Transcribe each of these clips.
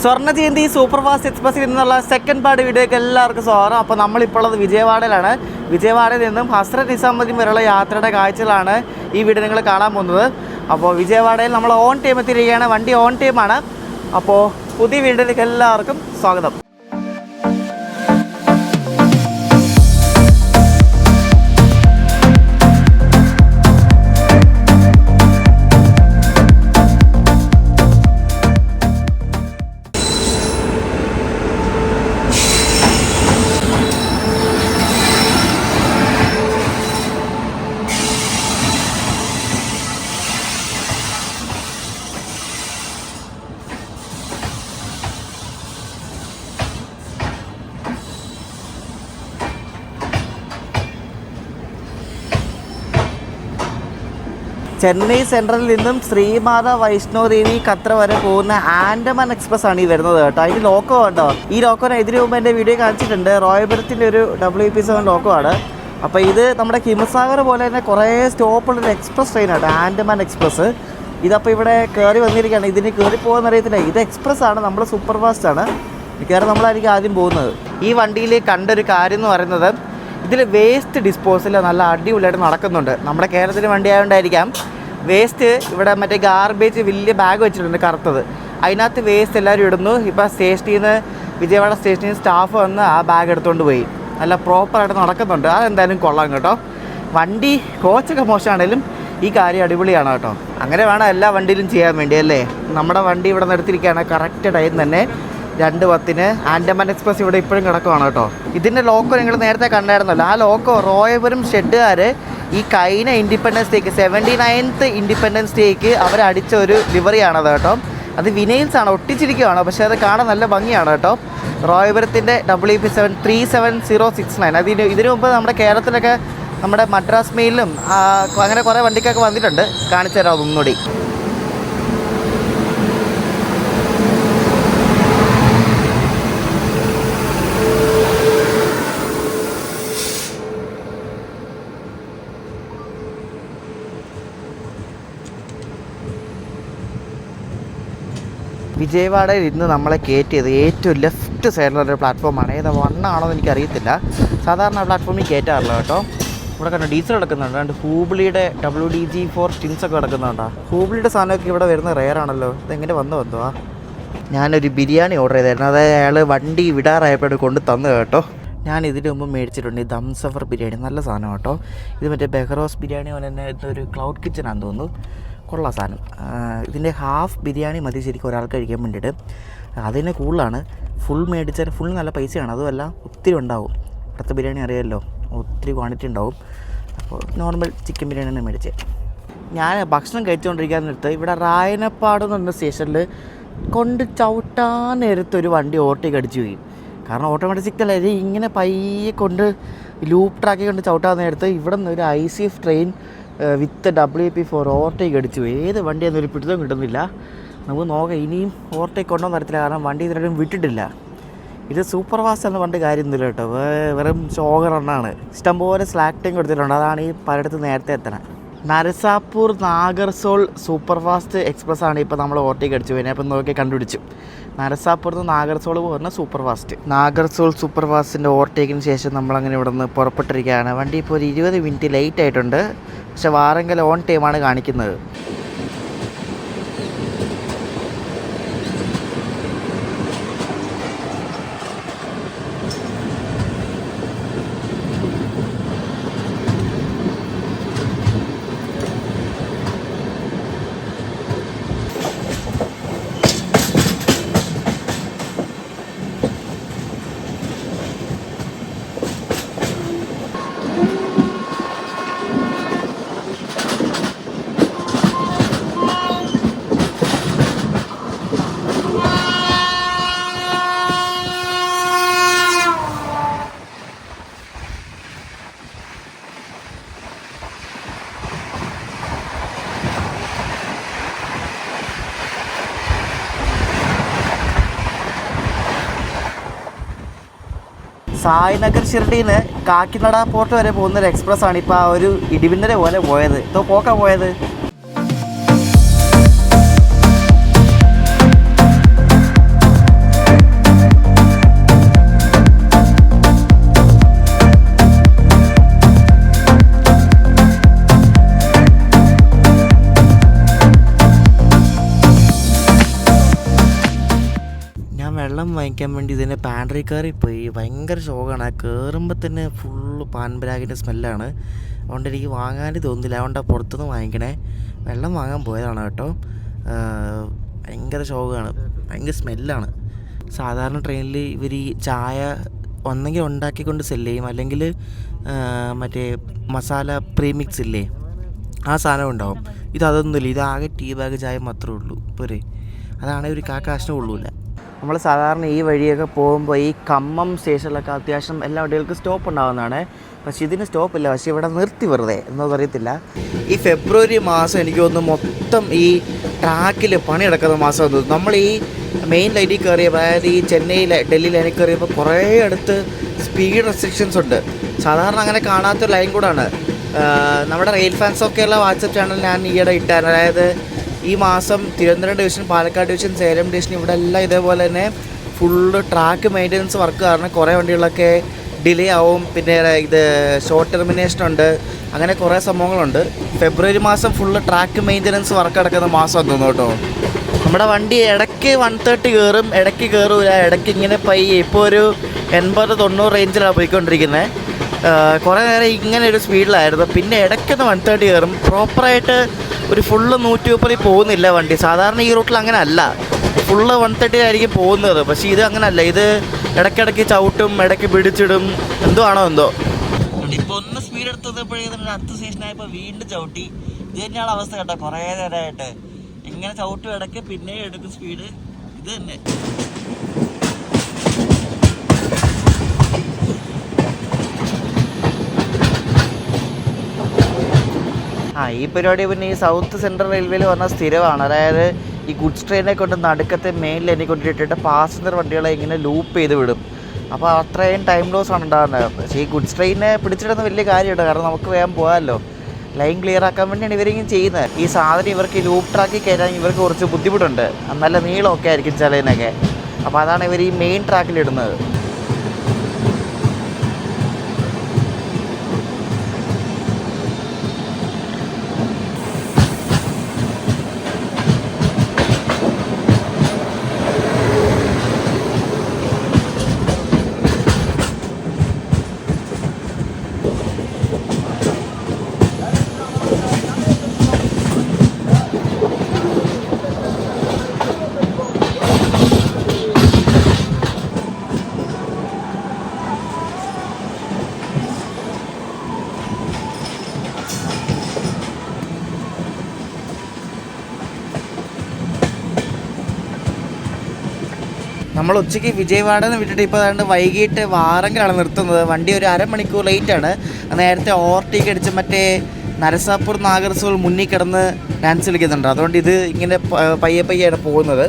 സ്വർണ്ണ Jayanti super fast എക്സ്പ്രസിൽ നിന്നുള്ള second part വീഡിയോയ്ക്ക് എല്ലാവർക്കും സ്വാഗതം. അപ്പോൾ നമ്മളിപ്പോൾ ഉള്ളത് വിജയവാഡയിലാണ്. വിജയവാഡയിൽ നിന്നും ഹസ്രത്ത് നിസാമുദ്ദീൻ വരെയുള്ള യാത്രയുടെ കാഴ്ചകളാണ് ഈ വീഡിയോ നിങ്ങൾ കാണാൻ പോകുന്നത്. അപ്പോൾ വിജയവാഡയിൽ നമ്മൾ ഓൺ ടൈം എത്തിയിരിക്കുകയാണ്. വണ്ടി ഓൺ ടൈമാണ്. അപ്പോൾ പുതിയ വീഡിയോയിലേക്ക് എല്ലാവർക്കും സ്വാഗതം. ചെന്നൈ സെൻട്രലിൽ നിന്നും ശ്രീമാത വൈഷ്ണോദേവി ഖത്ര വരെ പോകുന്ന ആൻഡമാൻ എക്സ്പ്രസ് ആണ് ഈ വരുന്നത് കേട്ടോ. അതിന് ലോക്കോ കേട്ടോ. ഈ ലോക്കോനെ ഇതിനു മുമ്പ് എൻ്റെ വീഡിയോ കാണിച്ചിട്ടുണ്ട്. റോയപുരത്തിൻ്റെ ഒരു WP7 ലോക്കോ ആണ്. അപ്പോൾ ഇത് നമ്മുടെ ഹിമസാഗർ പോലെ തന്നെ കുറേ സ്റ്റോപ്പുള്ളൊരു എക്സ്പ്രസ് ട്രെയിൻ ആണ് ആൻഡമാൻ എക്സ്പ്രസ്. ഇതപ്പോൾ ഇവിടെ കയറി വന്നിരിക്കുകയാണ്. ഇതിന് കയറി പോകുന്ന അറിയത്തില്ല. ഇത് എക്സ്പ്രസ് ആണ്, നമ്മൾ സൂപ്പർ ഫാസ്റ്റ് ആണ്. മിക്കവാറും നമ്മളായിരിക്കും ആദ്യം പോകുന്നത്. ഈ വണ്ടിയിൽ കണ്ടൊരു കാര്യം എന്ന് പറയുന്നത് ഇതിൽ വേസ്റ്റ് ഡിസ്പോസൽ നല്ല അടിപൊളിയായിട്ട് നടക്കുന്നുണ്ട്. നമ്മുടെ കേരളത്തിലെ വണ്ടി ആയതുകൊണ്ടായിരിക്കാം വേസ്റ്റ് ഇവിടെ മറ്റേ ഗാർബേജ് വലിയ ബാഗ് വെച്ചിട്ടുണ്ട് കറുത്തത്. അതിനകത്ത് വേസ്റ്റ് എല്ലാവരും ഇടുന്നു. ഇപ്പോൾ സ്റ്റേഷനിൽ നിന്ന് വിജയവാഡ സ്റ്റേഷനിൽ നിന്ന് സ്റ്റാഫ് വന്ന് ആ ബാഗ് എടുത്തുകൊണ്ട് പോയി. നല്ല പ്രോപ്പറായിട്ട് നടക്കുന്നുണ്ട്. അതെന്തായാലും കൊള്ളാം കേട്ടോ. വണ്ടി കോച്ചൊക്കെ മോശമാണെങ്കിലും ഈ കാര്യം അടിപൊളിയാണ് കേട്ടോ. അങ്ങനെ വേണം എല്ലാ വണ്ടിയിലും ചെയ്യാൻ വേണ്ടി അല്ലേ. നമ്മുടെ വണ്ടി ഇവിടെ നിർത്തിയിരിക്കുകയാണ് കറക്റ്റ് ടൈം തന്നെ 2:10 ആൻഡമാൻ എക്സ്പ്രസ് ഇവിടെ ഇപ്പോഴും കിടക്കുവാണ് കേട്ടോ. ഇതിൻ്റെ ലോക്കോ നിങ്ങൾ നേരത്തെ കണ്ടായിരുന്നല്ലോ. ആ ലോക്കോ റോയപുരം ഷെഡുകാർ ഈ കഴിഞ്ഞ ഇൻഡിപെൻഡൻസ് ഡേക്ക് 79th ഇൻഡിപെൻഡൻസ് ഡേക്ക് അവരടിച്ച ഒരു ലിവറിയാണത് കേട്ടോ. അത് വിനയിൽസാണ്, ഒട്ടിച്ചിരിക്കുകയാണ്. പക്ഷേ അത് കാണാൻ നല്ല ഭംഗിയാണ് കേട്ടോ. റോയപുരത്തിൻ്റെ WP7 37069. ഇതിനു മുമ്പ് നമ്മുടെ കേരളത്തിലൊക്കെ നമ്മുടെ മദ്രാസ് മെയിലും അങ്ങനെ കുറേ വണ്ടിക്കൊക്കെ വന്നിട്ടുണ്ട്. കാണിച്ചു തരാം ഒന്നുകൂടി. വിജയവാഡയിൽ ഇന്ന് നമ്മളെ കയറ്റിയത് ഏറ്റവും ലെഫ്റ്റ് സൈഡിലുള്ളൊരു പ്ലാറ്റ്ഫോമാണ്. ഏതാ 1 ആണോ എന്ന് എനിക്കറിയത്തില്ല. സാധാരണ പ്ലാറ്റ്ഫോമിൽ കയറ്റാറില്ല കേട്ടോ. ഇവിടെ കണ്ടോ ഡീസൽ കിടക്കുന്നുണ്ട്. രണ്ട് ഹൂബ്ലിയുടെ WDG4 ടിൻസൊക്കെ കിടക്കുന്നുണ്ടോ. ഹൂബ്ലിയുടെ സാധനമൊക്കെ ഇവിടെ വരുന്ന റെയർ ആണല്ലോ. ഇതെങ്ങനെ വന്നോ? ഞാനൊരു ബിരിയാണി ഓർഡർ ചെയ്തായിരുന്നു. അതായത് അയാൾ വണ്ടി വിടാറായപ്പോഴും കൊണ്ട് തന്നു കേട്ടോ. ഞാൻ ഇതിന് മുമ്പ് മേടിച്ചിട്ടുണ്ട്. ദം സഫർ ബിരിയാണി നല്ല സാധനം കേട്ടോ. ഇത് മറ്റേ ബെഹറോസ് ബിരിയാണി പോലെ തന്നെ ഇതൊരു ക്ലൗഡ് കിച്ചനാണെന്ന് തോന്നുന്നു. കൊള്ളാം സാധനം. ഇതിൻ്റെ ഹാഫ് ബിരിയാണി മതി ശരിക്കും ഒരാൾക്ക് കഴിക്കാൻ വേണ്ടിയിട്ട്. അതിന് കൂടുതലാണ്. ഫുൾ മേടിച്ചാൽ ഫുൾ നല്ല പൈസയാണ്. അതുമല്ല ഒത്തിരി ഉണ്ടാവും. അടുത്ത ബിരിയാണി അറിയാമല്ലോ, ഒത്തിരി ക്വാണ്ടിറ്റി ഉണ്ടാവും. അപ്പോൾ നോർമൽ ചിക്കൻ ബിരിയാണിയാണ് മേടിച്ചത്. ഞാൻ ഭക്ഷണം കഴിച്ചുകൊണ്ടിരിക്കാൻ നേരത്ത് ഇവിടെ റായനപ്പാട് എന്ന് പറഞ്ഞ സ്റ്റേഷനിൽ കൊണ്ട് ചവിട്ടാൻ നേരത്തൊരു വണ്ടി ഓവർടേക്ക് അടിച്ചു പോയി. കാരണം ഓട്ടോമാറ്റിക് സിഗ്നൽ ഇങ്ങനെ പയ്യെ കൊണ്ട് ലൂപ്പ് ട്രാക്കി കൊണ്ട് ചവിട്ടാൻ നേരത്ത് ഇവിടെ നിന്ന് ഒരു ICF ട്രെയിൻ വിത്ത് WP4 ഓവർടേക്ക് അടിച്ചു. ഏത് വണ്ടിയെന്നൊരു പിടുത്തം കിട്ടുന്നില്ല. നമുക്ക് നോക്കാം ഇനിയും ഓവർടേക്ക് ഉണ്ടോ എന്ന് അറിയത്തില്ല. കാരണം വണ്ടി ഇതിനും വിട്ടിട്ടില്ല. ഇത് സൂപ്പർ ഫാസ്റ്റ് എന്ന് പറഞ്ഞിട്ട് കാര്യമൊന്നുമില്ല കേട്ടോ. വെറും ഷോഗർ എണ്ണാണ്. ഇഷ്ടംപോലെ സ്ലാക്ക് ടൈം കൊടുത്തിട്ടുണ്ട്. അതാണ് ഈ പലയിടത്ത് നേരത്തെ എത്തണം. നരസാപൂർ നാഗർസോൾ സൂപ്പർ ഫാസ്റ്റ് എക്സ്പ്രസ് ആണ് ഇപ്പോൾ നമ്മൾ ഓവർടേക്ക് അടിച്ചു പോയി. അപ്പം നോക്കി കണ്ടുപിടിച്ചു. നരസാപൂർ നിന്ന് നാഗർസോൾ പോകുന്ന സൂപ്പർ ഫാസ്റ്റ്. നാഗർസോൾ സൂപ്പർ ഫാസ്റ്റിൻ്റെ ഓവർടേക്കിന് ശേഷം നമ്മളങ്ങനെ ഇവിടെ നിന്ന് പുറപ്പെട്ടിരിക്കുകയാണ്. വണ്ടി ഇപ്പോൾ ഒരു 20 മിനിറ്റ് ലേറ്റ് ആയിട്ടുണ്ട്. പക്ഷെ വാറങ്കൽ ഓൺ ടൈമാണ് കാണിക്കുന്നത്. സായ്നഗർ ഷിർഡിന്ന് കാക്കിനട പോർട്ട് വരെ പോകുന്നൊരു എക്സ്പ്രസ് ആണ് ഇപ്പോൾ ആ ഒരു ഇടിമിന്നലെ പോലെ പോയത്. ഇതോ പോക്കാ പോയത്. വെള്ളം വാങ്ങിക്കാൻ വേണ്ടി ഇതിൻ്റെ പാൻട്രി കയറി പോയി. ഭയങ്കര ശോകമാണ്. കയറുമ്പോൾ തന്നെ ഫുള്ള് പാൻപരാഗിൻ്റെ സ്മെല്ലാണ്. അതുകൊണ്ട് എനിക്ക് വാങ്ങാൻ തോന്നുന്നില്ല. അതുകൊണ്ടാണ് പുറത്തുനിന്ന് വാങ്ങിക്കണേ. വെള്ളം വാങ്ങാൻ പോയതാണ് കേട്ടോ. ഭയങ്കര ശോകമാണ്, ഭയങ്കര സ്മെല്ലാണ്. സാധാരണ ട്രെയിനിൽ ഇവർ ഈ ചായ ഒന്നെങ്കിൽ ഉണ്ടാക്കിക്കൊണ്ട് സെല്ല് ചെയ്യും, അല്ലെങ്കിൽ മറ്റേ മസാല പ്രീമിക്സ് ഇല്ലേ, ആ സാധനം ഉണ്ടാവും. ഇതൊന്നുമില്ല. ഇതാകെ ടീ ബാഗ് ചായ മാത്രമേ ഉള്ളൂ. പോരെ, അതാണെങ്കിൽ ഒരു കാശിനും ഉള്ളൂല്ല. നമ്മൾ സാധാരണ ഈ വഴിയൊക്കെ പോകുമ്പോൾ ഈ കമ്മം സ്റ്റേഷനിലൊക്കെ അത്യാവശ്യം എല്ലാ വണ്ടികൾക്കും സ്റ്റോപ്പ് ഉണ്ടാകുന്നതാണ്. പക്ഷേ ഇതിന് സ്റ്റോപ്പില്ല. പക്ഷേ ഇവിടെ നിർത്തി വെറുതെ എന്നൊന്നും അറിയത്തില്ല. ഈ ഫെബ്രുവരി മാസം എനിക്ക് തോന്നുന്നു മൊത്തം ഈ ട്രാക്കിൽ പണി നടക്കുന്ന മാസം തോന്നുന്നു. നമ്മൾ ഈ മെയിൻ ലൈനിൽ കയറിയപ്പോൾ, അതായത് ഈ ചെന്നൈയിൽ ഡൽഹി ലൈനിൽ കയറിയപ്പോൾ കുറേ അടുത്ത് സ്പീഡ് റെസ്ട്രിക്ഷൻസ് ഉണ്ട്. സാധാരണ അങ്ങനെ കാണാത്തൊരു ലൈൻ കൂടാണ്. നമ്മുടെ റെയിൽ ഫാൻസൊക്കെയുള്ള വാട്സപ്പ് ചാനൽ ഞാൻ ഈയിടെ ഇട്ടായിരുന്നു. അതായത് ഈ മാസം Thiruvananthapuram division, Palakkad division, Salem division ഇവിടെ എല്ലാം ഇതേപോലെ തന്നെ ഫുള്ള് ട്രാക്ക് മെയിൻ്റനൻസ് വർക്ക് കാരണം കുറേ വണ്ടികളൊക്കെ ഡിലേ ആവും. പിന്നെ ഇത് ഷോർട്ട് ടെർമിനേഷൻ ഉണ്ട്, അങ്ങനെ കുറേ സംഭവങ്ങളുണ്ട്. ഫെബ്രുവരി മാസം ഫുള്ള് ട്രാക്ക് മെയിൻ്റനൻസ് വർക്ക് നടക്കുന്ന മാസം തോന്നുന്നു കേട്ടോ. നമ്മുടെ വണ്ടി ഇടയ്ക്ക് 130 കയറും, ഇടയ്ക്ക് കയറൂല, ഇടയ്ക്ക് ഇങ്ങനെ പയ്യെ. ഇപ്പോൾ ഒരു 80-90 റേഞ്ചിലാണ് പോയിക്കൊണ്ടിരിക്കുന്നത്. കുറേ നേരം ഇങ്ങനെ ഒരു സ്പീഡിലായിരുന്നു. പിന്നെ ഇടയ്ക്കൊന്ന് 130 കയറും. പ്രോപ്പറായിട്ട് ഒരു ഫുള്ള് 130 പോകുന്നില്ല വണ്ടി. സാധാരണ ഈ റൂട്ടിൽ അങ്ങനെ അല്ല, ഫുള്ള് 130 ആയിരിക്കും പോകുന്നത്. പക്ഷേ ഇത് അങ്ങനെ അല്ല. ഇത് ഇടയ്ക്കിടയ്ക്ക് ചവിട്ടും, ഇടയ്ക്ക് പിടിച്ചിടും, എന്തോ ആണോ എന്തോ. ഇപ്പോൾ ഒന്ന് സ്പീഡ് എടുത്തപ്പോഴേക്കും അടുത്ത സ്റ്റേഷനായപ്പോൾ വീണ്ടും ചവിട്ടി. ഇത് തന്നെയാണ് അവസ്ഥ കേട്ടോ. കുറേ നേരമായിട്ട് ഇങ്ങനെ ചവിട്ടും, ഇടയ്ക്ക് പിന്നെ എടുക്കും സ്പീഡ്. ഇത് തന്നെ. ഈ പരിപാടി പിന്നെ ഈ സൗത്ത് സെൻട്രൽ റെയിൽവേയിൽ പറഞ്ഞാൽ സ്ഥിരമാണ്. അതായത് ഈ ഗുഡ്സ് ട്രെയിനെ കൊണ്ട് നടുക്കത്തെ മെയിൻ ലൈനിൽ കൊണ്ടിട്ടിട്ട് പാസഞ്ചർ വണ്ടികളെ ഇങ്ങനെ ലൂപ്പ് ചെയ്ത് വിടും. അപ്പോൾ അത്രയും ടൈം ലോസ് ആണ് ഉണ്ടാകുന്നത്. പക്ഷേ ഈ ഗുഡ്സ് ട്രെയിനെ പിടിച്ചിടുന്ന വലിയ കാര്യമുണ്ട്, കാരണം നമുക്ക് വേഗം പോകാമല്ലോ. ലൈൻ ക്ലിയർ ആക്കാൻ വേണ്ടിയാണ് ഇവരിങ്ങനെ ചെയ്യുന്നത്. ഈ സാധനം ഇവർക്ക് ഈ ലൂപ്പ് ട്രാക്കിൽ കയറ്റാൻ ഇവർക്ക് കുറച്ച് ബുദ്ധിമുട്ടുണ്ട്. നല്ല നീളമൊക്കെ ആയിരിക്കും ചിലതിനൊക്കെ. അപ്പോൾ അതാണ് ഇവർ ഈ മെയിൻ ട്രാക്കിലിടുന്നത്. നമ്മൾ ഉച്ചയ്ക്ക് വിജയവാഡയിൽ നിന്ന് വിട്ടിട്ട് ഇപ്പോൾ അതുകൊണ്ട് വൈകിട്ട് വാറങ്കലാണ് നിർത്തുന്നത്. വണ്ടി ഒരു അരമണിക്കൂർ ലേറ്റാണ്. നേരത്തെ ഓവർടേക്ക് അടിച്ച് മറ്റേ നരസാപൂർ നാഗർസോൾ മുന്നിൽ കിടന്ന് ഡാൻസ് കളിക്കുന്നുണ്ട്. അതുകൊണ്ട് ഇത് ഇങ്ങനെ പയ്യെ പയ്യാണ് പോകുന്നത്.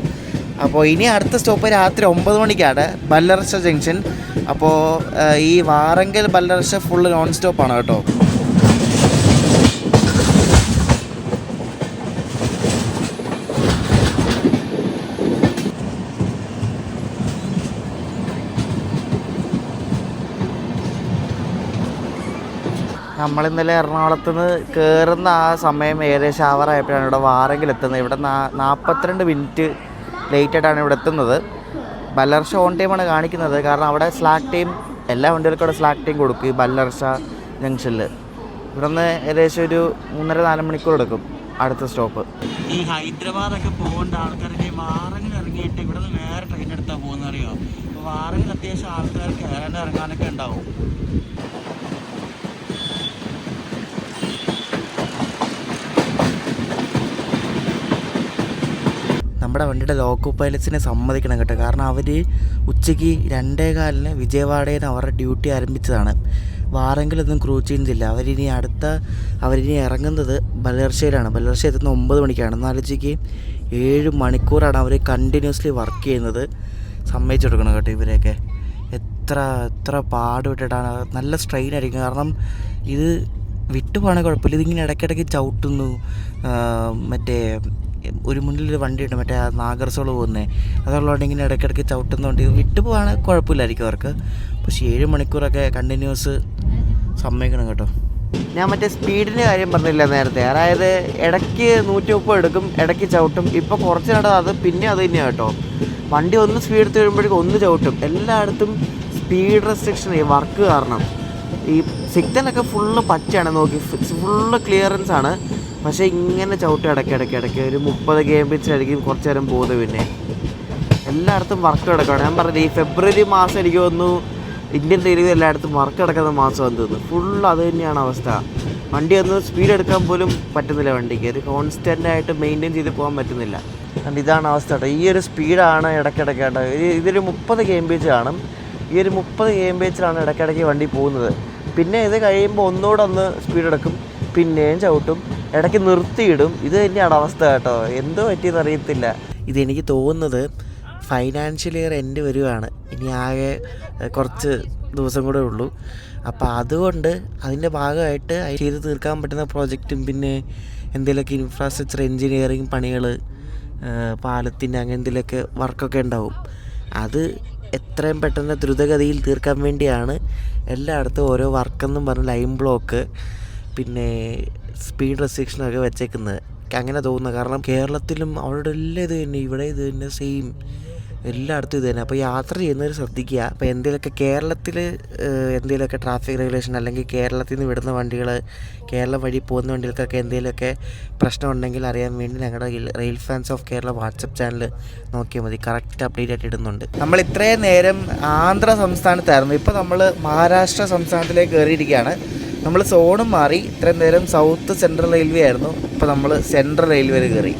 അപ്പോൾ ഇനി അടുത്ത സ്റ്റോപ്പ് രാത്രി 9 മണിക്കാണ്, ബല്ലർഷ ജംഗ്ഷൻ. അപ്പോൾ ഈ വാറങ്കൽ ബല്ലർഷ ഫുള്ള് നോൺ സ്റ്റോപ്പാണ് കേട്ടോ. നമ്മളിന്നലെ എറണാകുളത്ത് നിന്ന് കയറുന്ന ആ സമയം ഏകദേശം ആവറായപ്പോഴാണ് ഇവിടെ വാറങ്കിലെത്തുന്നത്. ഇവിടെ 42 മിനിറ്റ് ലേറ്റായിട്ടാണ് ഇവിടെ എത്തുന്നത്. ബല്ലർഷ ഓൺ ടൈമാണ് കാണിക്കുന്നത്, കാരണം അവിടെ സ്ലാക്ക് ടൈം, എല്ലാ വണ്ടികൾക്കും അവിടെ സ്ലാക്ക് ടൈം കൊടുക്കും ഈ ബല്ലർഷ ജംഗ്ഷനിൽ. ഇവിടെ നിന്ന് ഏകദേശം ഒരു 3.5-4 മണിക്കൂർ എടുക്കും അടുത്ത സ്റ്റോപ്പ്. ഈ ഹൈദരാബാദൊക്കെ പോകേണ്ട ആൾക്കാരൊക്കെ വാറങ്കിൽ ഇറങ്ങിയിട്ട് ഇവിടെ നിന്ന് വേറെ ട്രെയിൻ എടുത്താൽ പോകുന്ന അറിയാം. അപ്പോൾ വാറങ്കിൽ അത്യാവശ്യം ആൾക്കാർ കയറാൻ ഇറങ്ങാനൊക്കെ ഉണ്ടാവും. നമ്മുടെ വണ്ടിയുടെ ലോക്കോ പൈലറ്റ്സിനെ സമ്മതിക്കണം കേട്ടോ, കാരണം അവർ ഉച്ചയ്ക്ക് 2:15 വിജയവാഡയിൽ നിന്ന് അവരുടെ ഡ്യൂട്ടി ആരംഭിച്ചതാണ്. വാറങ്കിലൊന്നും ക്രൂ ചേഞ്ച് ഇല്ല. അവരിനി ഇറങ്ങുന്നത് ബല്ലർഷയിലാണ്. ബല്ലർഷ എത്തുന്ന 9 മണിക്കാണ്. എന്നാലോചിക്ക് 7 മണിക്കൂറാണ് അവർ കണ്ടിന്യൂസ്ലി വർക്ക് ചെയ്യുന്നത്. സമ്മതിച്ചു കൊടുക്കണം കേട്ടോ ഇവരെയൊക്കെ. എത്ര പാടുപെട്ടിട്ടാണ്. നല്ല സ്ട്രെയിൻ ആയിരിക്കും, കാരണം ഇത് വിട്ടുപോകണമെങ്കിൽ കുഴപ്പമില്ല. ഇതിങ്ങനെ ഇടയ്ക്കിടയ്ക്ക് ചവിട്ടുന്നു. മറ്റേ ഒരു മുന്നിലൊരു വണ്ടിയുണ്ട്, മറ്റേ നാഗർസോൾ പോകുന്നത്, അതുള്ളതുകൊണ്ട് ഇങ്ങനെ ഇടയ്ക്കിടയ്ക്ക് ചവിട്ടുന്നതുകൊണ്ട് ഇത് വിട്ടുപോകാണെങ്കിൽ കുഴപ്പമില്ലായിരിക്കും അവർക്ക്. പക്ഷേ 7 മണിക്കൂറൊക്കെ കണ്ടിന്യൂസ് സമ്മതിക്കണം കേട്ടോ. ഞാൻ മറ്റേ സ്പീഡിൻ്റെ കാര്യം പറഞ്ഞില്ല നേരത്തെ, അതായത് ഇടയ്ക്ക് 130 എടുക്കും, ഇടയ്ക്ക് ചവിട്ടും. ഇപ്പോൾ കുറച്ച് നടന്നത് അത് പിന്നെ അത് തന്നെയാണ് കേട്ടോ. വണ്ടി ഒന്ന് സ്പീഡ് എടുത്ത് കഴിയുമ്പോഴേക്കും ഒന്ന് ചവിട്ടും. എല്ലായിടത്തും സ്പീഡ് റെസ്ട്രിക്ഷൻ ഈ വർക്ക് കാരണം. ഈ സിഗ്നലൊക്കെ ഫുള്ള് പച്ചയാണ്, നോക്കി ഫുള്ള് ക്ലിയറൻസ് ആണ്. പക്ഷേ ഇങ്ങനെ ചവിട്ടും ഇടയ്ക്ക് ഒരു 30 km/h ആയിരിക്കും കുറച്ച് നേരം പോകുന്നത്. പിന്നെ എല്ലായിടത്തും വർക്ക് കിടക്കുകയാണ്. ഞാൻ പറഞ്ഞത് ഈ ഫെബ്രുവരി മാസം എനിക്ക് തോന്നുന്നു ഇന്ത്യൻ റെയിൽവേ എല്ലായിടത്തും വർക്ക് കിടക്കുന്ന മാസമാണെന്ന് തോന്നുന്നു. ഫുള്ള് അത് തന്നെയാണ് അവസ്ഥ. വണ്ടി ഒന്ന് സ്പീഡ് എടുക്കാൻ പോലും പറ്റുന്നില്ല, വണ്ടിക്ക് ഒരു കോൺസ്റ്റൻ്റ് ആയിട്ട് മെയിൻറ്റെയിൻ ചെയ്ത് പോകാൻ പറ്റുന്നില്ല. അതുകൊണ്ട് ഇതാണ് അവസ്ഥ കേട്ടോ. ഈ ഒരു സ്പീഡാണ് ഇടയ്ക്കിടയ്ക്ക് കേട്ടോ. ഇതൊരു 30 km/h കാണും. ഈ ഒരു 30 km/h ഇടയ്ക്കിടയ്ക്ക് വണ്ടി പോകുന്നത്. പിന്നെ ഇത് കഴിയുമ്പോൾ ഒന്നുകൂടെ ഒന്ന് സ്പീഡ് എടുക്കും, പിന്നെയും ചവിട്ടും, ഇടയ്ക്ക് നിർത്തിയിടും. ഇത് തന്നെയാണ് അവസ്ഥ കേട്ടോ. എന്തോ പറ്റിയെന്ന് അറിയത്തില്ല. ഇതെനിക്ക് തോന്നുന്നത് ഫൈനാൻഷ്യൽ ഇയർ എൻഡ് വരുവാണ്. ഇനി ആകെ കുറച്ച് ദിവസം കൂടെ ഉള്ളൂ. അപ്പോൾ അതുകൊണ്ട് അതിൻ്റെ ഭാഗമായിട്ട് ചെയ്ത് തീർക്കാൻ പറ്റുന്ന പ്രോജക്റ്റും പിന്നെ എന്തെങ്കിലുമൊക്കെ ഇൻഫ്രാസ്ട്രക്ചർ എൻജിനീയറിങ് പണികൾ, പാലത്തിൻ്റെ അങ്ങനെ എന്തെങ്കിലുമൊക്കെ വർക്കൊക്കെ ഉണ്ടാവും. അത് എത്രയും പെട്ടെന്ന് ദ്രുതഗതിയിൽ തീർക്കാൻ വേണ്ടിയാണ് എല്ലായിടത്തും ഓരോ വർക്കെന്നും പറഞ്ഞ് ലൈൻ ബ്ലോക്ക് പിന്നെ സ്പീഡ് റെസ്ട്രിക്ഷനൊക്കെ വെച്ചേക്കുന്നത്. അങ്ങനെ തോന്നുന്നത്. കാരണം കേരളത്തിലും അവിടെ എല്ലാം ഇത് തന്നെ, ഇവിടെ ഇത് തന്നെ സെയിം, എല്ലായിടത്തും ഇത് തന്നെ. അപ്പോൾ യാത്ര ചെയ്യുന്നവർ ശ്രദ്ധിക്കുക. അപ്പോൾ എന്തെങ്കിലുമൊക്കെ കേരളത്തിൽ എന്തെങ്കിലുമൊക്കെ ട്രാഫിക് റെഗുലേഷൻ അല്ലെങ്കിൽ കേരളത്തിൽ നിന്ന് വിടുന്ന വണ്ടികൾ, കേരളം വഴി പോകുന്ന വണ്ടികൾക്കൊക്കെ എന്തെങ്കിലുമൊക്കെ പ്രശ്നം ഉണ്ടെങ്കിൽ അറിയാൻ വേണ്ടി ഞങ്ങളുടെ rail fans of Kerala WhatsApp channel നോക്കിയാൽ മതി. കറക്റ്റ് അപ്ഡേറ്റ് ആയിട്ട് ഇടുന്നുണ്ട്. നമ്മൾ ഇത്രയും നേരം ആന്ധ്ര സംസ്ഥാനത്തായിരുന്നു, ഇപ്പോൾ നമ്മൾ മഹാരാഷ്ട്ര സംസ്ഥാനത്തിലേക്ക് കയറിയിരിക്കുകയാണ്. നമ്മൾ സോണും മാറി. ഇത്രയും നേരം സൗത്ത് സെൻട്രൽ റെയിൽവേ ആയിരുന്നു, ഇപ്പോൾ നമ്മൾ സെൻട്രൽ റെയിൽവേയിൽ കയറി.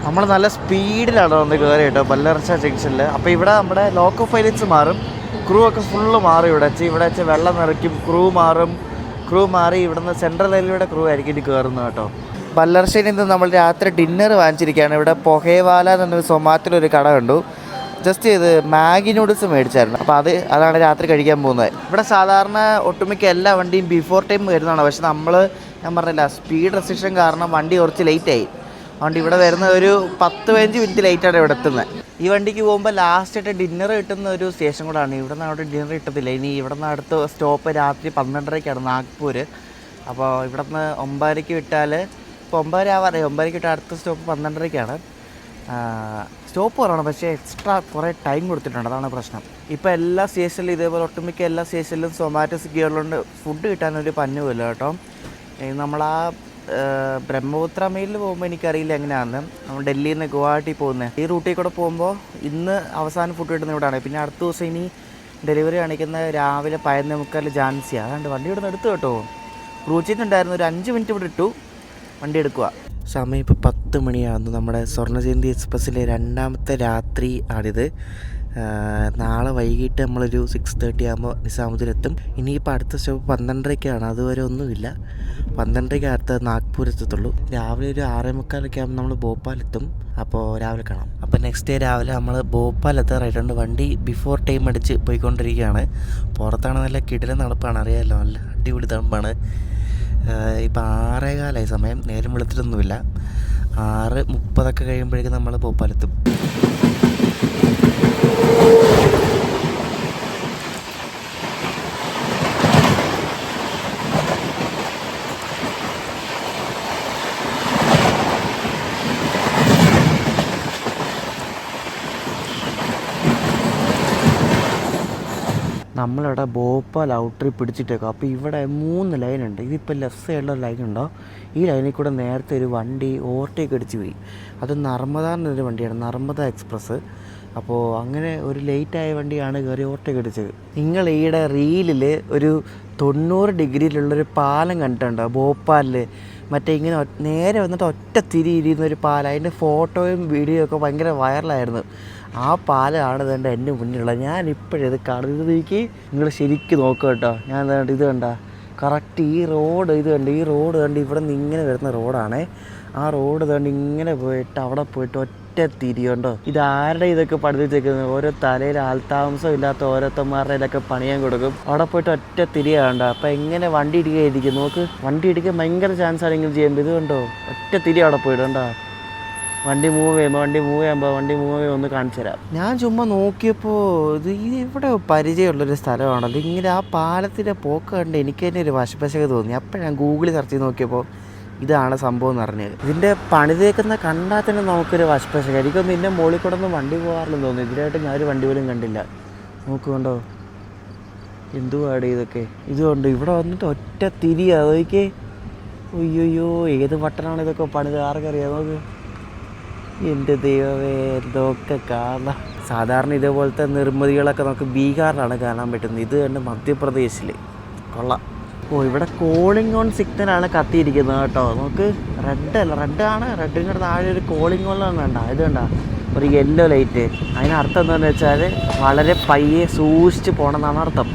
നമ്മൾ നല്ല സ്പീഡിലാണ് വന്ന് കയറി കേട്ടോ പല്ലർച്ച ജംഗ്ഷനിൽ. അപ്പോൾ ഇവിടെ നമ്മുടെ ലോക്കോ പൈലറ്റ്സ് മാറും, ക്രൂ ഒക്കെ ഫുള്ള് മാറും. ഇവിടെ വെച്ച് വെള്ളം നിറയ്ക്കും, ക്രൂ മാറി ഇവിടുന്ന് സെൻട്രൽ റെയിൽവേയുടെ ക്രൂ ആയിരിക്കും ഇനി കയറുന്നത് കേട്ടോ. പല്ലർച്ചയിൽ നിന്ന് നമ്മൾ രാത്രി ഡിന്നർ വാങ്ങിച്ചിരിക്കുകയാണ്. ഇവിടെ പൊഹേവാല എന്നൊരു സൊമാറ്റോയിലൊരു കട കണ്ടു. ജസ്റ്റ് ഇത് മാഗി നൂഡിൽസ് മേടിച്ചായിരുന്നു. അപ്പോൾ അതാണ് രാത്രി കഴിക്കാൻ പോകുന്നത്. ഇവിടെ സാധാരണ ഒട്ടുമിക്ക എല്ലാ വണ്ടിയും ബിഫോർ ടൈം വരുന്നതാണ്. പക്ഷെ ഞാൻ പറഞ്ഞില്ല, സ്പീഡ് റെസ്ട്രിക്ഷൻ കാരണം വണ്ടി കുറച്ച് ലേറ്റായി. അതുകൊണ്ട് ഇവിടെ വരുന്ന ഒരു 10-15 മിനിറ്റ് ലേറ്റാണ് ഇവിടെ എത്തുന്നത്. ഈ വണ്ടിക്ക് പോകുമ്പോൾ ലാസ്റ്റായിട്ട് ഡിന്നർ കിട്ടുന്ന ഒരു സ്റ്റേഷൻ കൂടാണ്. ഇവിടെ നിന്ന് അവിടെ ഡിന്നർ കിട്ടത്തില്ല. ഇനി ഇവിടെ നിന്ന് അടുത്ത സ്റ്റോപ്പ് രാത്രി 12:30-ക്കാണ് നാഗ്പൂർ. അപ്പോൾ ഇവിടെ നിന്ന് 9:00-ക്ക് വിട്ടാൽ, ഇപ്പോൾ 9:30 ആവാറായി, 9:00-ക്ക് വിട്ടാൽ അടുത്ത സ്റ്റോപ്പ് 12:30-ക്കാണ്. സ്റ്റോപ്പ് കുറവാണ്, പക്ഷേ എക്സ്ട്രാ കുറേ ടൈം കൊടുത്തിട്ടുണ്ട്, അതാണ് പ്രശ്നം. ഇപ്പോൾ എല്ലാ സ്റ്റേഷനിലും ഇതേപോലെ ഒട്ടുമിക്ക എല്ലാ സ്റ്റേഷനിലും സൊമാറ്റോ സ്വിഗ്ഗികളിലുണ്ട്. ഫുഡ് കിട്ടാനൊരു പഞ്ഞുമില്ല കേട്ടോ. നമ്മളാ ബ്രഹ്മപുത്ര മെയിലിൽ പോകുമ്പോൾ എനിക്കറിയില്ല എങ്ങനെയാണെന്ന്. നമ്മൾ ഡൽഹിയിൽ നിന്ന് ഗുവാഹട്ടി പോകുന്നത് ഈ റൂട്ടിൽ കൂടെ പോകുമ്പോൾ ഇന്ന് അവസാനം ഫുഡ് കിട്ടുന്ന ഇവിടെയാണ്. പിന്നെ അടുത്ത ദിവസം ഇനി ഡെലിവറി കാണിക്കുന്ന രാവിലെ 11:45 ജാൻസി. അതുകൊണ്ട് വണ്ടി ഇവിടെ നിന്ന് എടുത്തു കേട്ടോ. ക്രൂച്ചിട്ടുണ്ടായിരുന്നു, ഒരു 5 മിനിറ്റ് ഇവിടെ ഇട്ടു, വണ്ടി എടുക്കുക. സമയം ഇപ്പോൾ 10 മണിയാകുന്നു. നമ്മുടെ സ്വർണ്ണജയന്തി എക്സ്പ്രസ്സിലെ 2ാമത്തെ രാത്രി ആണിത്. നാളെ വൈകിട്ട് നമ്മളൊരു 6:30 ആകുമ്പോൾ നിസാമുദ്ദീനെത്തും. ഇനിയിപ്പോൾ അടുത്ത സ്റ്റോപ്പ് 12:30-ക്കാണ്. അതുവരെ ഒന്നുമില്ല. 12:30-ക്ക് അടുത്ത് നാഗ്പൂർ എത്തത്തുള്ളൂ. രാവിലെ ഒരു 6:45-ഒക്കെ ആകുമ്പോൾ നമ്മൾ ഭോപ്പാലെത്തും. അപ്പോൾ രാവിലെ കാണാം. അപ്പോൾ നെക്സ്റ്റ് ഡേ രാവിലെ നമ്മൾ ഭോപ്പാൽ എത്താറായിട്ടുണ്ട്. വണ്ടി ബിഫോർ ടൈം അടിച്ച് പോയിക്കൊണ്ടിരിക്കുകയാണ്. പുറത്താണ് നല്ല കിടിലൻ തണുപ്പാണ്, അറിയാമല്ലോ, നല്ല അടിപൊളി തണുപ്പാണ്. ഇപ്പോൾ 6:15 സമയം, നേരം വെളുത്തിട്ടൊന്നുമില്ല. 6:30 കഴിയുമ്പോഴേക്കും നമ്മൾ ഭോപ്പാലെത്തും. നമ്മളിവിടെ ഭോപ്പാൽ ഔട്ടറി പിടിച്ചിട്ടേക്കും. അപ്പോൾ ഇവിടെ 3 ലൈനുണ്ട്. ഇതിപ്പോൾ ലെഫ്റ്റ് സൈഡിലൊരു ലൈനുണ്ടോ, ഈ ലൈനിൽ കൂടെ നേരത്തെ ഒരു വണ്ടി ഓവർടേക്ക് അടിച്ച് പോയി. അത് നർമ്മദാന്നൊരു വണ്ടിയാണ്, നർമ്മദ എക്സ്പ്രസ്. അപ്പോൾ അങ്ങനെ ഒരു ലേറ്റായ വണ്ടിയാണ് കയറി ഓവർടേക്ക് അടിച്ചത്. നിങ്ങൾ ഈയിടെ റീലിൽ ഒരു 90 ഡിഗ്രിയിലുള്ളൊരു പാലം കണ്ടിട്ടുണ്ടോ ഭോപ്പാലിൽ? മറ്റേ ഇങ്ങനെ നേരെ വന്നിട്ട് ഒറ്റ തിരി ഇരിയുന്നൊരു പാലം. അതിൻ്റെ ഫോട്ടോയും വീഡിയോയും ഒക്കെ ഭയങ്കര വൈറലായിരുന്നു. ആ പാലമാണ് ഇതുകൊണ്ട് എൻ്റെ മുന്നിലുള്ളത്. ഞാൻ ഇപ്പോഴിത് കാണുന്നതിലേക്ക് നിങ്ങൾ ശരിക്കും നോക്കുക കേട്ടോ. ഞാൻ ഇത് കണ്ട കറക്റ്റ് ഈ റോഡ് ഇത് കണ്ട്, ഈ റോഡ് കണ്ട് ഇവിടെ നിന്ന് ഇങ്ങനെ വരുന്ന റോഡാണേ. ആ റോഡ് കണ്ട് ഇങ്ങനെ പോയിട്ട് അവിടെ പോയിട്ട് ഒറ്റ തിരിയുണ്ടോ. ഇതാരുടെ ഇതൊക്കെ പഠിപ്പിച്ചേക്കുന്നത്, ഓരോ തലയിൽ ആൾതാമസം ഇല്ലാത്ത ഓരോരുത്തന്മാരുടെ ഇതൊക്കെ പണിയാൻ കൊടുക്കും. അവിടെ പോയിട്ട് ഒറ്റ തിരിയാണ്ടോ. അപ്പം എങ്ങനെ വണ്ടി ഇടിക്കുകയായിരിക്കും നോക്ക്. വണ്ടി ഇടിക്കാൻ ഭയങ്കര ചാൻസ് ആണെങ്കിൽ ചെയ്യുമ്പോൾ ഇത് കണ്ടോ ഒറ്റ തിരി അവിടെ പോയിട്ടുണ്ടോ. വണ്ടി മൂവ് ചെയ്യുമ്പോൾ ഒന്ന് കാണിച്ചു തരാം. ഞാൻ ചുമ്മാ നോക്കിയപ്പോൾ ഇത് ഇവിടെ പരിചയമുള്ളൊരു സ്ഥലമാണല്ലോ. ഇങ്ങനെ ആ പാലത്തിൻ്റെ പോക്ക് കണ്ട് എനിക്ക് തന്നെ ഒരു വശപ്പശക തോന്നി. അപ്പോൾ ഞാൻ ഗൂഗിളിൽ സെർച്ച് ചെയ്ത് നോക്കിയപ്പോൾ ഇതാണ് സംഭവം എന്ന് പറഞ്ഞത്. ഇതിൻ്റെ പണിതേക്കുന്ന കണ്ടാൽ തന്നെ നമുക്കൊരു വശപ്പശക. എനിക്കൊന്നും ഇതിൻ്റെ മുകളിൽ കൂടെ ഒന്നും വണ്ടി പോകാറില്ലെന്ന് തോന്നുന്നു. ഇതിനായിട്ട് ഞാനൊരു വണ്ടി പോലും കണ്ടില്ല. നോക്കുകൊണ്ടോ എന്തുവാടെ ഇതൊക്കെ. ഇതുകൊണ്ട് ഇവിടെ വന്നിട്ട് ഒറ്റ തിരിയാ നോക്കിയേ. അയ്യോ ഏത് പട്ടണമാണ് ഇതൊക്കെ പണിത് ആർക്കറിയാം. നോക്ക് എൻ്റെ ദൈവമേ എന്തൊക്കെ കാണാം. സാധാരണ ഇതേപോലത്തെ നിർമ്മിതികളൊക്കെ നമുക്ക് ബീഹാറിലാണ് കാണാൻ പറ്റുന്നത്. ഇത് കണ്ട് മധ്യപ്രദേശിൽ കൊള്ളാം. ഇവിടെ കോളിംഗ് ഓൺ സിഗ്നലാണ് കത്തിയിരിക്കുന്നത് കേട്ടോ. നമുക്ക് റെഡാണ്. റെഡിൻ്റെ താഴെ ഒരു കോളിംഗ് ഓൺ വേണ്ട. ഇത് കണ്ട ഒരു യെല്ലോ ലൈറ്റ്. അതിനർത്ഥം എന്താണെന്ന് വെച്ചാൽ വളരെ പയ്യെ സൂക്ഷിച്ച് പോകണമെന്നാണ് അർത്ഥം.